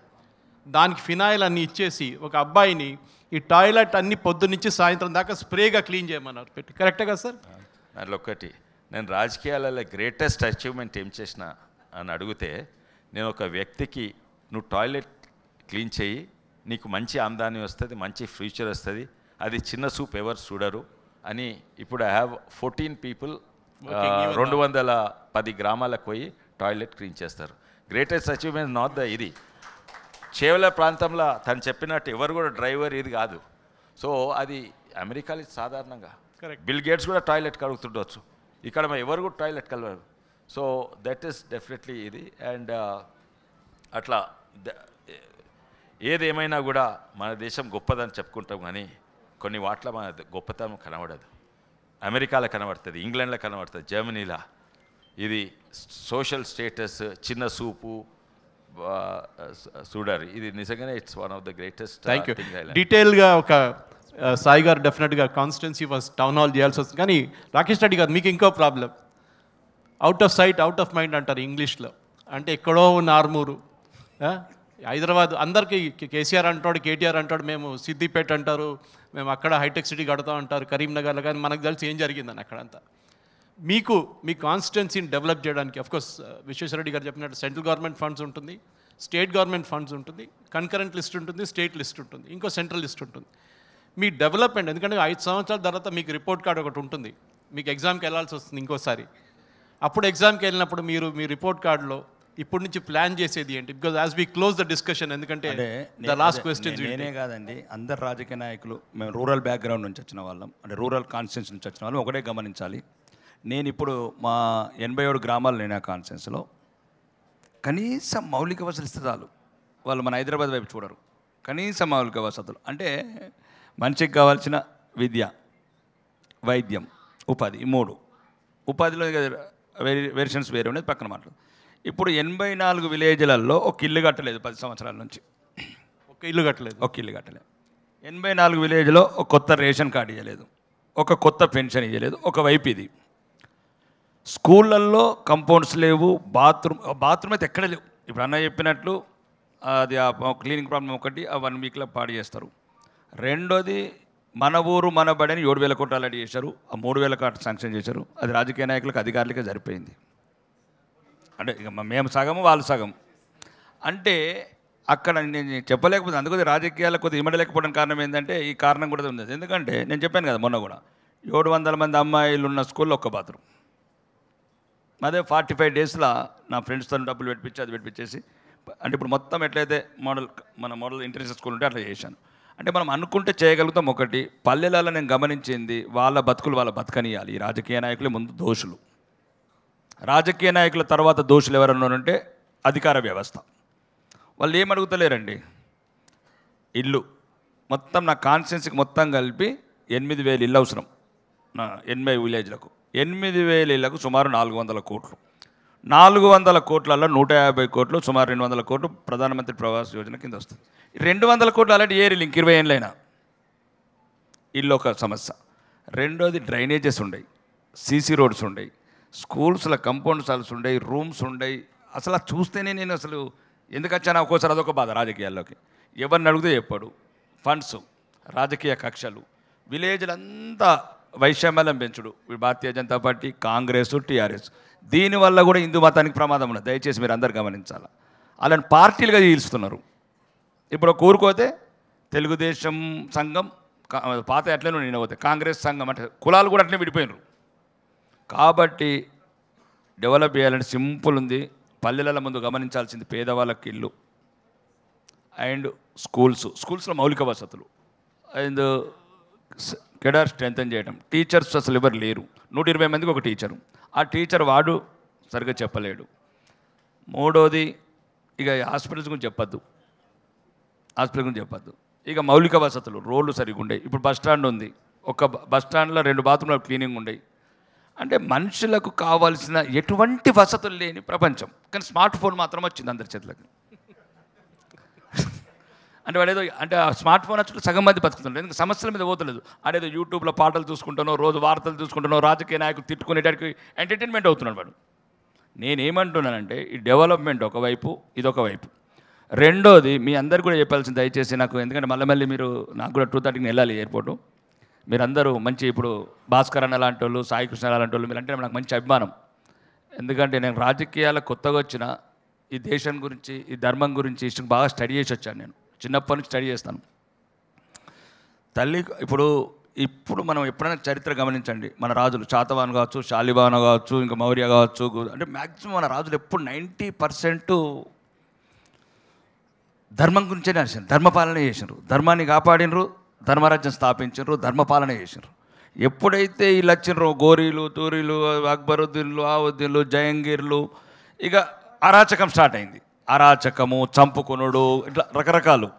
దానికి ఫినాయిల్ అన్నీ ఇచ్చేసి ఒక అబ్బాయిని ఈ టాయిలెట్ అన్ని పొద్దున్నుంచి సాయంత్రం దాకా స్ప్రేగా క్లీన్ చేయమన్నారు పెట్టి. కరెక్టే కదా సార్? దాంట్లో ఒకటి, నేను రాజకీయాలలో గ్రేటెస్ట్ అచీవ్మెంట్ ఏం చేసిన అని అడిగితే, నేను ఒక వ్యక్తికి నువ్వు టాయిలెట్ క్లీన్ చేయి, నీకు మంచి ఆమ్దాని వస్తుంది, మంచి ఫ్యూచర్ వస్తుంది, అది చిన్న సూప్ ఎవరు చూడరు అని. ఇప్పుడు ఐ హ్యావ్ 14 people 210 గ్రామాలకు పోయి టాయిలెట్ క్లీన్ చేస్తారు. గ్రేటెస్ట్ అచీవ్మెంట్ నాట్ ద ఇది. చేవల ప్రాంతంలో తను చెప్పినట్టు ఎవరు కూడా డ్రైవర్ ఇది కాదు. సో అది అమెరికాలో సాధారణంగా బిల్ గేట్స్ కూడా టాయిలెట్ కడుగుతుండొచ్చు, ఇక్కడ ఎవరు కూడా టాయిలెట్ కలవరు. సో దట్ ఈస్ డెఫినెట్లీ ఇది. అండ్ అట్లా ఏదేమైనా కూడా మన దేశం గొప్పదని చెప్పుకుంటాం, కానీ కొన్ని వాట్ల మన గొప్పతనం కనబడదు. అమెరికాలో కనబడుతుంది, ఇంగ్లాండ్లో కనబడుతుంది, జర్మనీలో. ఇది సోషల్ స్టేటస్, చిన్న సూపు చూడాలి. ఇది నిజంగానే it's one of the greatest. Thank you. డీటెయిల్గా ఒక సాయి గారు డెఫినెట్గా కాన్స్టిట్యున్సీ ఫస్ట్ టౌన్ హాల్ చేయాల్సి వస్తుంది. కానీ రాకేష్ రెడ్డి గారు, మీకు ఇంకో problem, out of sight out of mind అంటారు ఇంగ్లీష్లో. అంటే ఎక్కడో ఉన్న ఆర్మూరు, హైదరాబాద్ అందరికీ కేసీఆర్ అంటాడు, కేటీఆర్ అంటాడు, మేము సిద్దిపేట అంటారు, మేము అక్కడ హైటెక్ సిటీ కడతాం అంటారు, కరీంనగర్లో. కానీ మనకు తెలిసి ఏం జరిగిందని అక్కడంతా. మీకు మీ కాన్స్టిట్యున్సీని డెవలప్ చేయడానికి అఫ్కోర్స్ విశ్వేశ్వర రెడ్డి గారు చెప్పినట్టు సెంట్రల్ గవర్నమెంట్ ఫండ్స్ ఉంటుంది, స్టేట్ గవర్నమెంట్ ఫండ్స్ ఉంటుంది, కన్కరెంట్ లిస్ట్ ఉంటుంది, స్టేట్ లిస్ట్ ఉంటుంది, ఇంకో సెంట్రల్ లిస్ట్ ఉంటుంది. మీ డెవలప్మెంట్, ఎందుకంటే 5 సంవత్సరాల తర్వాత మీకు రిపోర్ట్ కార్డ్ ఒకటి ఉంటుంది, మీకు ఎగ్జామ్కి వెళ్ళాల్సి వస్తుంది ఇంకోసారి. అప్పుడు ఎగ్జామ్కి వెళ్ళినప్పుడు మీరు మీ రిపోర్ట్ కార్డులో ఇప్పటి నుంచి ప్లాన్ చేసేది ఏంటి? Because as we close the discussion, ఎందుకంటే ద లాస్ట్ క్వశ్చన్. నేనే కాదండి, అందరు రాజకీయ నాయకులు మేము రూరల్ బ్యాక్గ్రౌండ్ నుంచి వచ్చిన వాళ్ళం, అంటే రూరల్ కాన్స్టిట్యూన్స్ నుంచి వచ్చిన వాళ్ళం ఒకటే గమనించాలి. నేను ఇప్పుడు మా 87 గ్రామాలు నేను ఆ కాన్స్టిట్యూన్సీలో కనీసం మౌలిక వసతులు ఇస్తే చాలు, వాళ్ళు మన హైదరాబాద్ వైపు చూడరు. కనీసం మౌలిక వసతులు అంటే మనిషికి కావాల్సిన విద్య, వైద్యం, ఉపాధి, ఈ 3. ఉపాధిలో వెరిషన్స్ వేరే ఉండేది పక్కన మాట్లాడు. ఇప్పుడు 84 విలేజ్లలో ఒక ఇల్లు కట్టలేదు 10 సంవత్సరాల నుంచి. ఒక ఇల్లు కట్టలేదు. 84 విలేజ్లో ఒక కొత్త రేషన్ కార్డు ఇవ్వలేదు, ఒక కొత్త పెన్షన్ ఇవ్వలేదు. ఒకవైపు ఇది స్కూళ్ళల్లో కంపౌండ్స్ లేవు, బాత్రూమ్ అయితే ఎక్కడ లేవు. ఇప్పుడు అన్న చెప్పినట్లు అది ఆ క్లీనింగ్ ప్రాబ్లం ఒకటి, ఆ 1 వీక్లో పాడు చేస్తారు. రెండోది మన ఊరు మన బడిని 7,000 కోట్లు ఆల్రెడీ చేశారు, ఆ 3,000 కోట్లు శాంక్షన్ చేశారు. అది రాజకీయ నాయకులకు అధికారులకే సరిపోయింది. అంటే ఇక మేము సగం వాళ్ళు సగం అంటే అక్కడ నేను చెప్పలేకపోతే అందుకని రాజకీయాలకు కొద్దిగా ఇమ్మడలేకపోవడం కారణం ఏంటంటే ఈ కారణం కూడా ఉంది. ఎందుకంటే నేను చెప్పాను కదా మొన్న కూడా 700 మంది అమ్మాయిలు ఉన్న స్కూల్లో ఒక్క బాత్రూమ్. అదే 45 డేస్లో నా ఫ్రెండ్స్తో డబ్బులు పెట్టించి అది పెట్టించేసి, అంటే ఇప్పుడు మొత్తం ఎట్లయితే మన మోడల్ ఇంటర్నేషనల్ స్కూల్ ఉంటే అట్లా చేశాను. అంటే మనం అనుకుంటే చేయగలుగుతాం. ఒకటి పల్లెలలో నేను గమనించింది, వాళ్ళ బతుకులు వాళ్ళ బతకనియాలి. ఈ రాజకీయ నాయకులే ముందు దోషులు, రాజకీయ నాయకుల తర్వాత దోషులు ఎవరన్నారంటే అధికార వ్యవస్థ. వాళ్ళు ఏం అడుగుతలేరండి, ఇల్లు మొత్తం నా కాన్స్టిట్యున్సీకి మొత్తం కలిపి 8,000 ఇల్లు అవసరం నా 80 విలేజ్లకు. 8,000 ఇళ్లకు సుమారు 400 కోట్లు. 400 కోట్లలో 150 కోట్లు, సుమారు 200 కోట్లు ప్రధానమంత్రి ప్రవాస్ యోజన కింద వస్తుంది. 200 కోట్లు అలాంటి ఏరియాలు ఇంక 20 ఏళ్ళైనా ఇల్లు ఒక సమస్య. రెండోది డ్రైనేజెస్ ఉండయి, సీసీ రోడ్స్ ఉండయి, స్కూల్స్లో కంపౌండ్ హాల్స్ ఉండయి, రూమ్స్ ఉండయి. అసలు అది చూస్తేనే నేను అసలు ఎందుకు వచ్చానా ఒక్కోసారి అదొక బాధ. రాజకీయాల్లోకి ఎవరిని అడిగితే చెప్పాడు, ఫండ్స్, రాజకీయ కక్షలు, విలేజ్లంతా వైషమ్యాలను పెంచుడు. భారతీయ జనతా పార్టీ, కాంగ్రెస్, టీఆర్ఎస్, దీనివల్ల కూడా హిందూ మతానికి ప్రమాదం ఉన్నది. దయచేసి మీరు అందరు గమనించాలి. అలాంటి పార్టీలుగా తీలుస్తున్నారు. ఇప్పుడు ఒక ఊరుకోతే తెలుగుదేశం సంఘం, పాత అట్లనే నేను పోతే కాంగ్రెస్ సంఘం, అంటే కులాలు కూడా అట్లనే విడిపోయినారు. కాబట్టి డెవలప్ చేయాలంటే సింపుల్ ఉంది. పల్లెల ముందు గమనించాల్సింది పేదవాళ్ళకి ఇల్లు అండ్ స్కూల్స్లో మౌలిక వసతులు అండ్ కెడార్ స్ట్రెంథన్ చేయడం. టీచర్స్ అసలు ఎవరు లేరు, 120 మందికి ఒక టీచరు. ఆ టీచర్ వాడు సరిగ్గా చెప్పలేడు. మూడోది ఇక హాస్పిటల్స్ గురించి చెప్పద్దు, ఇక మౌలిక వసతులు, రోడ్లు సరిగ్గా ఉండేవి. ఇప్పుడు బస్ స్టాండ్ ఉంది, ఒక బస్ స్టాండ్లో 2 బాత్రూంలు క్లీనింగ్ ఉండేవి. అంటే మనుషులకు కావాల్సిన ఎటువంటి వసతులు లేని ప్రపంచం. కానీ స్మార్ట్ ఫోన్ మాత్రం వచ్చింది అందరి చేతులకి. అంటే వాడేదో అంటే ఆ స్మార్ట్ ఫోన్ వచ్చి సగం మంది బతుకుతుంటారు, ఎందుకంటే సమస్యల మీద పోతలేదు. అదేదో యూట్యూబ్లో పాటలు చూసుకుంటానో, రోజు వార్తలు చూసుకుంటానో, రాజకీయ నాయకులు తిట్టుకునేటానికి ఎంటర్టైన్మెంట్ అవుతున్నాడు వాడు. నేనేమంటున్నానంటే ఈ డెవలప్మెంట్ ఒకవైపు, ఇదొక వైపు. రెండోది మీ అందరు కూడా చెప్పాల్సింది దయచేసి నాకు, ఎందుకంటే మళ్ళీ మీరు నాకు కూడా 2:30కి వెళ్ళాలి ఎయిర్పోర్టు. మీరందరూ మంచి ఇప్పుడు భాస్కర్ అన్న లాంటి వాళ్ళు, సాయి కృష్ణ లాంటి వాళ్ళు, మీరంటే నాకు మంచి అభిమానం. ఎందుకంటే నేను రాజకీయాలకు కొత్తగా వచ్చిన, ఈ దేశం గురించి, ఈ ధర్మం గురించి ఇష్టం బాగా స్టడీ చేసి వచ్చాను. నేను చిన్నప్పటి నుంచి స్టడీ చేస్తాను. ఇప్పుడు మనం ఎప్పుడైనా చరిత్ర గమనించండి, మన రాజులు శాతవాహన కావచ్చు, శాలివాహన కావచ్చు, ఇంకా మౌర్య కావచ్చు, అంటే మ్యాక్సిమం మన రాజులు ఎప్పుడు 90% ధర్మం గురించే నడిచారు, ధర్మపాలన చేసినారు, ధర్మాన్ని కాపాడినరు, ధర్మరాజ్యం స్థాపించారు, ధర్మపాలన చేసినారు. ఎప్పుడైతే వీళ్ళు వచ్చినారో గోరీలు, తూరీలు, అక్బరుద్దీన్లు, ఆవుద్దీన్లు, జయంగీర్లు, ఇక అరాచకం స్టార్ట్ అయింది. అరాచకము, చంపుకొనుడు, ఇట్లా రకరకాలు.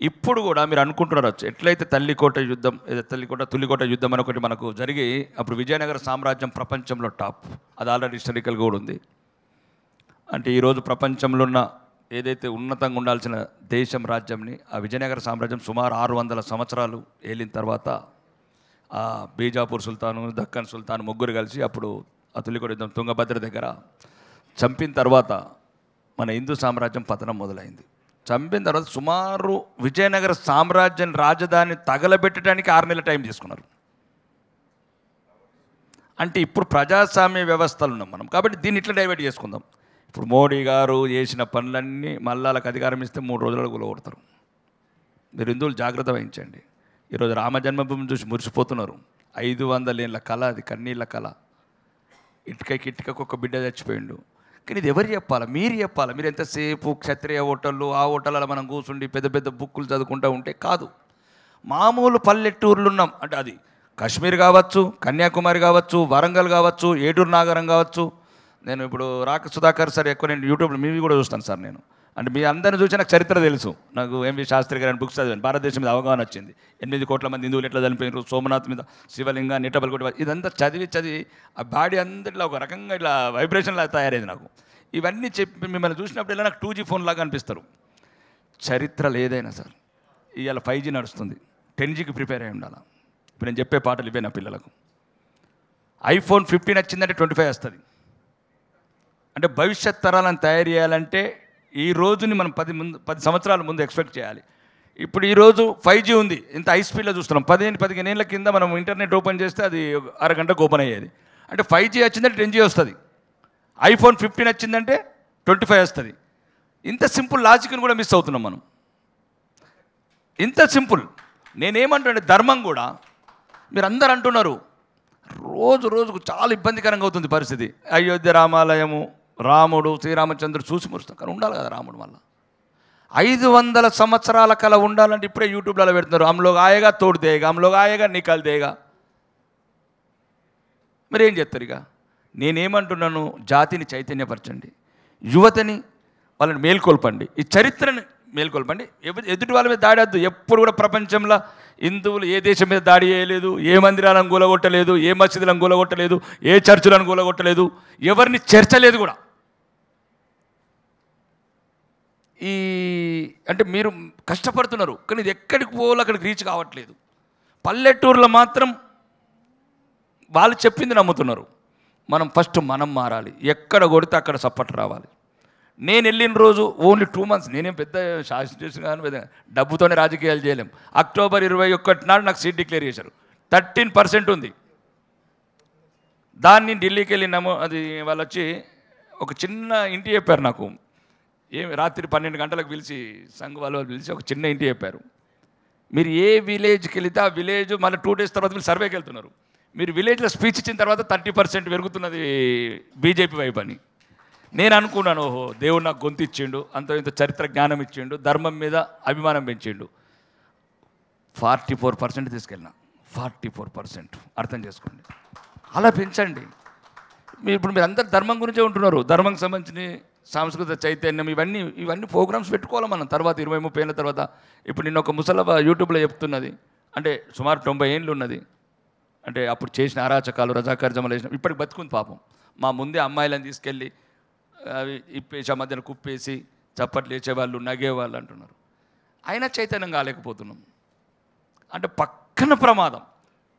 ఇప్పుడు కూడా మీరు అనుకుంటున్నారు ఎట్లయితే తులికోట యుద్ధం అని ఒకటి మనకు జరిగి అప్పుడు విజయనగర సామ్రాజ్యం ప్రపంచంలో టాప్, అది ఆల్రెడీ హిస్టారికల్గా కూడా ఉంది. అంటే ఈరోజు ప్రపంచంలో ఉన్న ఏదైతే ఉన్నతంగా ఉండాల్సిన దేశం, రాజ్యంని ఆ విజయనగర సామ్రాజ్యం సుమారు 600 సంవత్సరాలు ఏలిన తర్వాత ఆ బీజాపూర్ సుల్తాను, దక్కన్ సుల్తాన్ ముగ్గురు కలిసి అప్పుడు ఆ తులికోట యుద్ధం తుంగభద్ర దగ్గర చంపిన తర్వాత మన హిందూ సామ్రాజ్యం పతనం మొదలైంది. చంపిన తర్వాత సుమారు విజయనగర సామ్రాజ్యం రాజధాని తగలబెట్టడానికి 6 నెలల టైం తీసుకున్నారు. అంటే ఇప్పుడు ప్రజాస్వామ్య వ్యవస్థలు ఉన్నాం మనం, కాబట్టి దీన్ని ఇట్లా డైవర్ట్ చేసుకుందాం. ఇప్పుడు మోడీ గారు చేసిన పనులన్నీ మళ్ళీ వాళ్ళకి అధికారం ఇస్తే 3 రోజులకు కూలగొడతారు. మీరు హిందువులు జాగ్రత్త వహించండి. ఈరోజు రామ జన్మభూమిని చూసి మురిసిపోతున్నారు. 500 ఏళ్ళ కళ అది, కన్నీళ్ళ కళ. ఇటుకకు ఒక బిడ్డ చచ్చిపోయిండు. కానీ ఇది ఎవరు చెప్పాలా? మీరు చెప్పాలా? మీరు ఎంతసేపు క్షత్రియ హోటళ్ళు ఆ హోటళ్ళలో మనం కూర్చుండి పెద్ద పెద్ద బుక్కులు చదువుకుంటూ ఉంటే కాదు. మామూలు పల్లెటూర్లు ఉన్నాం అంటే అది కాశ్మీర్ కావచ్చు, కన్యాకుమారి కావచ్చు, వరంగల్ కావచ్చు, ఏటూరు నాగరం కావచ్చు. నేను ఇప్పుడు రాక సుధాకర్ సార్ ఎక్కువ నేను యూట్యూబ్లో మీవి కూడా చూస్తాను సార్. నేను అంటే మీ అందరిని చూసి నాకు చరిత్ర తెలుసు. నాకు ఎంవి శాస్త్రి గారి బుక్స్ చదివాను. భారతదేశం మీద అవగాహన వచ్చింది. 8 కోట్ల మంది హిందువులు ఎట్లా చనిపోయినారు, సోమనాథ్ మీద శివలింగ నిట్టబల్కొట్టి, ఇదంతా చదివి ఆ బాడీ అంతట్లో ఒక రకంగా ఇట్లా వైబ్రేషన్లా తయారైంది నాకు. ఇవన్నీ చెప్పి మిమ్మల్ని చూసినప్పుడు ఇలా నాకు 2G ఫోన్ లాగా అనిపిస్తారు. చరిత్రలు ఏదైనా సార్ ఇవాళ 5G నడుస్తుంది, 10Gకి ప్రిపేర్ అయి ఉండాలి. ఇప్పుడు నేను చెప్పే పాటలు ఇవే నా పిల్లలకు. iPhone 15 వచ్చిందంటే 25 వస్తుంది. అంటే భవిష్యత్ తరాలను తయారు చేయాలంటే ఈ రోజుని మనం 10 సంవత్సరాల ముందు ఎక్స్పెక్ట్ చేయాలి. ఇప్పుడు ఈరోజు 5G ఉంది, ఇంత హై స్పీడ్లో చూస్తున్నాం. 15 ఏళ్ళ కింద మనం ఇంటర్నెట్ ఓపెన్ చేస్తే అది అరగంటకు ఓపెన్ అయ్యేది. అంటే 5G వచ్చిందంటే 10G వస్తుంది. iPhone 15 వచ్చిందంటే 25 వస్తుంది. ఇంత సింపుల్ లాజిక్ని కూడా మిస్ అవుతున్నాం మనం. ఇంత సింపుల్. నేనేమంటే ధర్మం కూడా మీరు అందరు అంటున్నారు, రోజుకు చాలా ఇబ్బందికరంగా అవుతుంది పరిస్థితి. అయోధ్య రామాలయము, రాముడు శ్రీరామచంద్రుడు చూసి మురుస్తాం, కానీ ఉండాలి కదా రాముడు. మళ్ళీ 500 సంవత్సరాల కల ఉండాలంటే ఇప్పుడే యూట్యూబ్లో పెడుతున్నారు. హమ్లోగ్ ఆయేగా తోడు దేగా, హమ్లోగ్ ఆయేగా నికల్ దేగా. మరి ఏం చెప్తారు? ఇక నేనేమంటున్నాను, జాతిని చైతన్యపరచండి, యువతని వాళ్ళని మేల్కొల్పండి, ఈ చరిత్రని మేల్కొల్పండి. ఎదుటి వాళ్ళ మీద దాడి వద్దు. ఎప్పుడు కూడా ప్రపంచంలో హిందువులు ఏ దేశం మీద దాడి చేయలేదు, ఏ మందిరాలను కూలగొట్టలేదు, ఏ మసీదులను కూలగొట్టలేదు, ఏ చర్చిలను కూలగొట్టలేదు, ఎవరిని చేర్చలేదు కూడా. అంటే మీరు కష్టపడుతున్నారు, కానీ ఇది ఎక్కడికి పోవాలో అక్కడికి రీచ్ కావట్లేదు. పల్లెటూరులో మాత్రం వాళ్ళు చెప్పింది నమ్ముతున్నారు. మనం మారాలి. ఎక్కడ కొడితే అక్కడ సపోర్ట్ రావాలి. నేను వెళ్ళిన రోజు ఓన్లీ 2 months. నేనేం పెద్ద శాస్త్రం కానీ డబ్బుతోనే రాజకీయాలు చేయలేం. అక్టోబర్ 21 నాడు నాకు సీట్ డిక్లేర్ చేశారు. 13% ఉంది. దాన్ని ఢిల్లీకి వెళ్ళినాము. అది వాళ్ళు వచ్చి ఒక చిన్న ఇంటి చెప్పారు నాకు. రాత్రి 12 గంటలకు పిలిచి సంఘ వాళ్ళు పిలిచి ఒక చిన్న ఇంటి చెప్పారు. మీరు ఏ విలేజ్కి వెళితే ఆ విలేజ్ మళ్ళీ 2 days తర్వాత మీరు సర్వేకి వెళ్తున్నారు. మీరు విలేజ్లో స్పీచ్ ఇచ్చిన తర్వాత 30% పెరుగుతున్నది బీజేపీ వైపు అని. నేను అనుకున్నాను, ఓహో దేవుడు నాకు గొంతు ఇచ్చిండు, ఇంత చరిత్ర జ్ఞానం ఇచ్చిండు, ధర్మం మీద అభిమానం పెంచిండు. 44% తీసుకెళ్ళినా. 44% అర్థం చేసుకోండి. అలా పెంచండి. ఇప్పుడు మీరు అందరు ధర్మం గురించే ఉంటున్నారు. ధర్మంకి సంబంధించిన సాంస్కృతిక చైతన్యం ఇవన్నీ ప్రోగ్రామ్స్ పెట్టుకోవాలి మనం. తర్వాత 20-30 ఏళ్ళ తర్వాత. ఇప్పుడు నిన్న ఒక ముసలవ్వ యూట్యూబ్లో చెప్తున్నది, అంటే సుమారు 90 ఏళ్ళు ఉన్నది. అంటే అప్పుడు చేసిన అరాచకాలు, రజాకార్ జమలు వేసిన ఇప్పటికి బతుకుంది పాపం. మా ముందే అమ్మాయిలను తీసుకెళ్ళి అవి ఇప్పేసి ఆ మధ్యన కుప్పేసి చప్పట్లు వేసేవాళ్ళు, నగేవాళ్ళు అంటున్నారు. అయినా చైతన్యం కాలేకపోతున్నాం. అంటే పక్కన ప్రమాదం.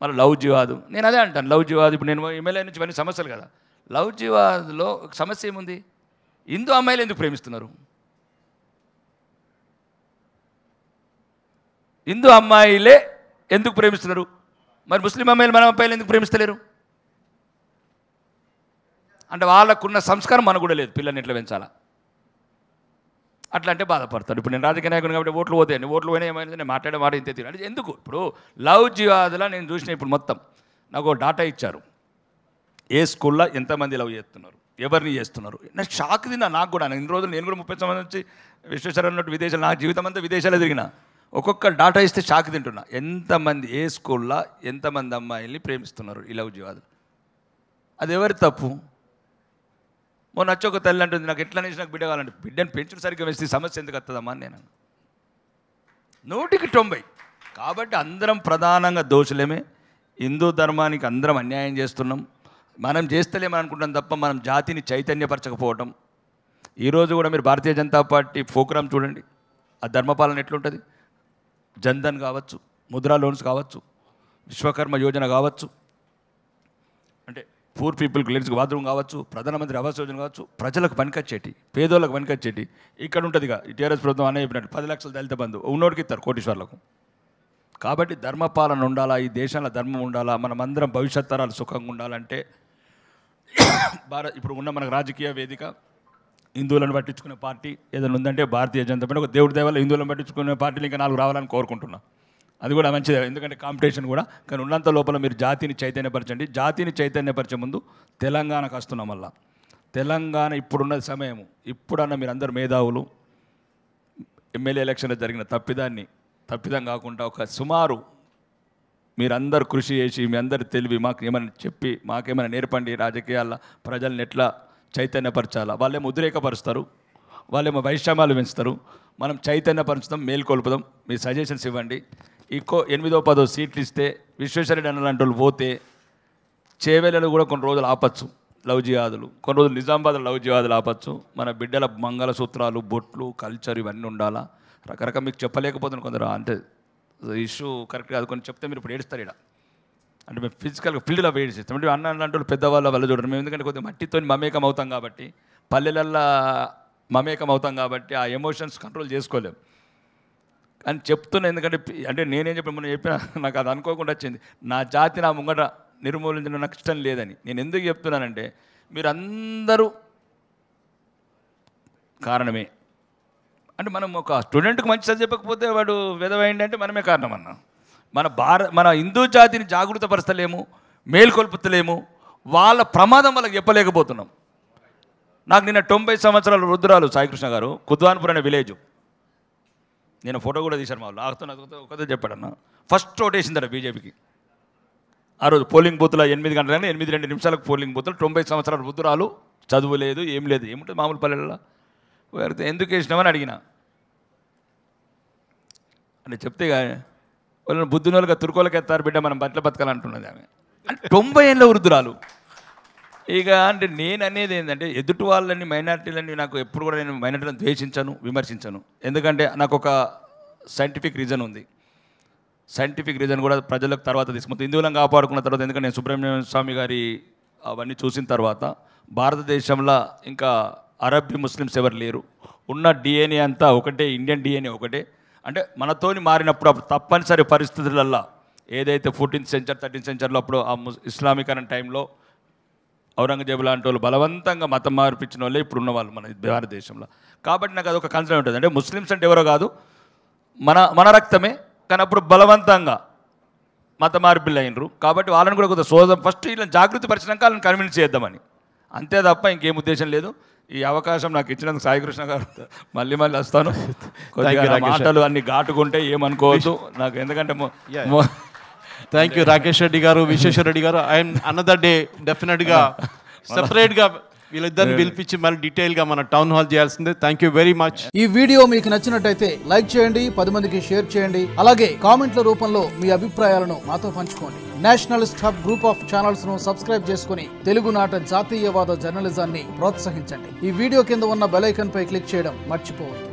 మళ్ళీ లవ్ జిహాద్. నేను అదే అంటాను, లవ్ జిహాద్. ఇప్పుడు నేను ఎమ్మెల్యే నుంచి ఇవన్నీ సమస్యలు కదా. లవ్ జిహాద్లో సమస్య ఏముంది? హిందూ అమ్మాయిలు ఎందుకు ప్రేమిస్తున్నారు? హిందూ అమ్మాయిలే ఎందుకు ప్రేమిస్తున్నారు? మరి ముస్లిం అమ్మాయిలు మన అబ్బాయిలు ఎందుకు ప్రేమిస్తలేరు? అంటే వాళ్ళకున్న సంస్కారం మనకు కూడా లేదు. పిల్లల్ని ఎట్లా పెంచాలా అట్లా అంటే బాధపడతాడు. ఇప్పుడు నేను రాజకీయ నాయకుడు కాబట్టి ఓట్లు పోతాయండి. ఓట్లు పోయినా ఏమైనా నేను మాట్లాడే మాట ఇంతే తీరు. అంటే ఎందుకు? ఇప్పుడు లవ్ జిహాద్లా నేను చూసిన ఇప్పుడు మొత్తం నాకు డాటా ఇచ్చారు. ఏ స్కూల్లో ఎంతమంది లవ్ చేస్తున్నారు, ఎవరిని చేస్తున్నారు. నాకు షాక్ తిన్నా. నాకు కూడా ఇన్ని రోజులు నేను కూడా 30 సంవత్సరాల నుంచి విశ్వేశ్వర ఉన్నట్టు విదేశాలు, నా జీవితం అంతా విదేశాలే తిరిగిన. ఒక్కొక్క డాటా ఇస్తే షాక్ తింటున్నా. ఎంతమంది ఏ స్కూల్లో ఎంతమంది అమ్మాయిల్ని ప్రేమిస్తున్నారు ఈ లవ్ జిహాద్. అది ఎవరి తప్పు? మొన్న వచ్చి ఒక తల్లి అంటుంది, నాకు ఎట్లా నుంచి నాకు బిడ్డ కావాలంటే, బిడ్డను పెంచుడు సరిగ్గా వేస్తే సమస్య ఎందుకు వస్తుందమ్మా అని నేను. 100కి 90. కాబట్టి అందరం ప్రధానంగా దోషులేమే. హిందూ ధర్మానికి అందరం అన్యాయం చేస్తున్నాం. మనం చేస్తలేమని అనుకుంటాం తప్ప మనం జాతిని చైతన్యపరచకపోవటం. ఈరోజు కూడా మీరు భారతీయ జనతా పార్టీ ప్రోగ్రాం చూడండి. ఆ ధర్మపాలన ఎట్లుంటుంది. జన్ధన్ కావచ్చు, ముద్రా లోన్స్ కావచ్చు, విశ్వకర్మ యోజన కావచ్చు, అంటే పూర్ పీపుల్కి లేడీస్ బాత్రూమ్ కావచ్చు, ప్రధానమంత్రి ఆవాస్ యోజన కావచ్చు, ప్రజలకు పనికొచ్చేటి, పేదోళ్ళకు పనికొచ్చేటి ఇక్కడ ఉంటుంది. ఇక టీఆర్ఎస్ ప్రభుత్వం అనే చెప్పినట్టు 10 లక్షల దళిత బంధు ఉన్నోడికి ఇస్తారు కోటీశ్వర్లకు. కాబట్టి ధర్మపాలన ఉండాలా, ఈ దేశంలో ధర్మం ఉండాలా, మనమందరం భవిష్యత్ తరాలు సుఖంగా ఉండాలంటే ఇప్పుడు ఉన్న మనకు రాజకీయ వేదిక హిందువులను పట్టించుకునే పార్టీ ఏదైనా ఉందంటే భారతీయ జనతా పార్టీ. ఒక దేవుడి దేవాల హిందువులను పట్టించుకునే పార్టీలు ఇంకా 4 రావాలని కోరుకుంటున్నా. అది కూడా మంచిదే, ఎందుకంటే కాంపిటీషన్ కూడా. కానీ ఉన్నంత లోపల మీరు జాతిని చైతన్యపరచండి. జాతిని చైతన్యపరిచే ముందు తెలంగాణకు వస్తున్నాం. మళ్ళా తెలంగాణ ఇప్పుడున్న సమయము, ఇప్పుడన్నా మీరు అందరు మేధావులు ఎమ్మెల్యే ఎలక్షన్లో జరిగిన తప్పిదం కాకుండా ఒక సుమారు మీరందరూ కృషి చేసి మీ అందరు తెలివి మాకు ఏమైనా చెప్పి మాకేమైనా నేర్పండి. రాజకీయాల్లో ప్రజల్ని ఎట్లా చైతన్యపరచాలా, వాళ్ళేమో ఉద్రేకపరుస్తారు, వాళ్ళేమో వైషమ్యాలు పెంచుతారు. మనం చైతన్యపరచుదాం, మేల్కొల్పుదాం. మీ సజెషన్స్ ఇవ్వండి. 8వ 10వ సీట్లు ఇస్తే విశ్వేశ్వరరెడ్డి అన్న లాంటి వాళ్ళు పోతే చేవేలలో కూడా కొన్ని రోజులు ఆపచ్చు లవ్ జిహాదులు, కొన్ని రోజులు నిజామాబాద్లో లవ్ జిహాదులు ఆపచ్చు. మన బిడ్డల మంగళసూత్రాలు, బొట్లు, కల్చర్ ఇవన్నీ ఉండాలా. రకరకాల మీకు చెప్పలేకపోతున్నాను కొందరు, అంటే ఇష్యూ కరెక్ట్ కాదు కొన్ని చెప్తే మీరు ఇప్పుడు ఏడుస్తారు ఇక్కడ. అంటే మేము ఫిజికల్గా ఫీల్డ్లో వెయిట్ చేస్తాం. అంటే అన్న లాంటి వాళ్ళు పెద్దవాళ్ళ వల్ల చూడరు మేము, ఎందుకంటే కొద్దిగా మట్టితో మమేకం అవుతాం కాబట్టి, పల్లెలల్లో మమేకం అవుతాం కాబట్టి ఆ ఎమోషన్స్ కంట్రోల్ చేసుకోలేము అని చెప్తున్నా. ఎందుకంటే అంటే నేనేం చెప్పినా నాకు అది అనుకోకుండా వచ్చింది. నా జాతి నా ముంగట నిర్మూలించడం నాకు ఇష్టం లేదని. నేను ఎందుకు చెప్తున్నానంటే మీరందరూ కారణమే. అంటే మనం ఒక స్టూడెంట్కి మంచి చదివి చెప్పకపోతే వాడు విధవైంది అంటే మనమే కారణం అన్న. మన హిందూ జాతిని జాగృతపరచలేము, మేల్కొల్పుతలేము, వాళ్ళ ప్రమాదం వాళ్ళకి చెప్పలేకపోతున్నాం. నాకు నిన్న 90 సంవత్సరాల వృద్ధురాలు సాయికృష్ణ గారు, కుద్వాన్పూర్ అనే విలేజ్, నేను ఫోటో కూడా తీశాను. మా వాళ్ళు ఒకటే చెప్పాడన్న, ఫస్ట్ ఓట్ వేసిందట బీజేపీకి. ఆ రోజు పోలింగ్ బూత్లో 8 గంటలైనా 8-2 నిమిషాలకు పోలింగ్ బూత్లో 90 సంవత్సరాల వృద్ధురాలు, చదువు లేదు ఏం లేదు, ఏముంటుంది మామూలు పల్లెల్లో. ఎందుకు వేసినామని అడిగిన అంటే చెప్తే వాళ్ళని బుద్ధినోళ్ళుగా తురుకోలకి ఎత్తారు బిడ్డ మనం బట్టలు బతకాలంటున్నది ఆమె. అంటే 90 ఏళ్ళ వృద్ధురాలు. ఇక అంటే నేను అనేది ఏంటంటే ఎదుటి వాళ్ళని మైనారిటీలని నాకు ఎప్పుడు కూడా నేను మైనారిటీలను ద్వేషించను, విమర్శించను. ఎందుకంటే నాకు ఒక సైంటిఫిక్ రీజన్ ఉంది. సైంటిఫిక్ రీజన్ కూడా ప్రజలకు తర్వాత తీసుకుంటాం. హిందువులను కాపాడుకున్న తర్వాత, ఎందుకంటే నేను సుబ్రహ్మణ్య స్వామి గారి అవన్నీ చూసిన తర్వాత భారతదేశంలో ఇంకా అరబ్బీ ముస్లిమ్స్ ఎవరు లేరు. ఉన్న డిఎన్ఏ అంతా ఒకటే, ఇండియన్ డిఎన్ఏ ఒకటే. అంటే మనతోని మారినప్పుడు అప్పుడు తప్పనిసరి పరిస్థితులల్లో ఏదైతే 14th సెంచరీ 13th సెంచరీలో అప్పుడు ఆ ఇస్లామీకరణ టైంలో ఔరంగజేబు లాంటి వాళ్ళు బలవంతంగా మతం మార్పించిన వాళ్ళే ఇప్పుడు ఉన్నవాళ్ళు మన భారతదేశంలో. కాబట్టి నాకు అదొక కన్సర్న్ ఉంటుంది. అంటే ముస్లిమ్స్ అంటే ఎవరో కాదు, మన రక్తమే, కానీ అప్పుడు బలవంతంగా మత మార్పిళ్ళు అయినరు. కాబట్టి వాళ్ళని కూడా కొద్దిగా సోదం ఫస్ట్ ఇలా జాగృతి పరిచినాక వాళ్ళని కన్విన్స్ చేద్దామని, అంతే తప్ప ఇంకేం ఉద్దేశం లేదు. ఈ అవకాశం నాకు ఇచ్చినందుకు సాయికృష్ణ గారు మళ్ళీ వస్తాను. కొద్దిగా మాటలు అన్ని ఘాటుకుంటే ఏమనుకోవద్దు నాకు, ఎందుకంటే థ్యాంక్ యూ రాకేష్ రెడ్డి గారు, విశ్వేశ్వర రెడ్డి గారు. అండ్ అనదర్ డే డెఫినెట్గా సెపరేట్గా వీళ్ళిద్దరిని పిలిపించి మళ్ళీ డీటెయిల్గా మన టౌన్ హాల్ చేయాల్సిందే. Thank you very much. ఈ వీడియో మీకు నచ్చినట్టయితే లైక్ చేయండి, 10 మందికి షేర్ చేయండి. అలాగే కామెంట్ల రూపంలో మీ అభిప్రాయాలను మాతో పంచుకోండి. Nationalist hub group of channels ను సబ్స్క్రైబ్ చేసుకుని తెలుగునాట జాతీయవాద జర్నలిజాన్ని ప్రోత్సహించండి. ఈ వీడియో కింద ఉన్న బెల్ ఐకాన్ పై క్లిక్ చేయడం మర్చిపోవద్దు.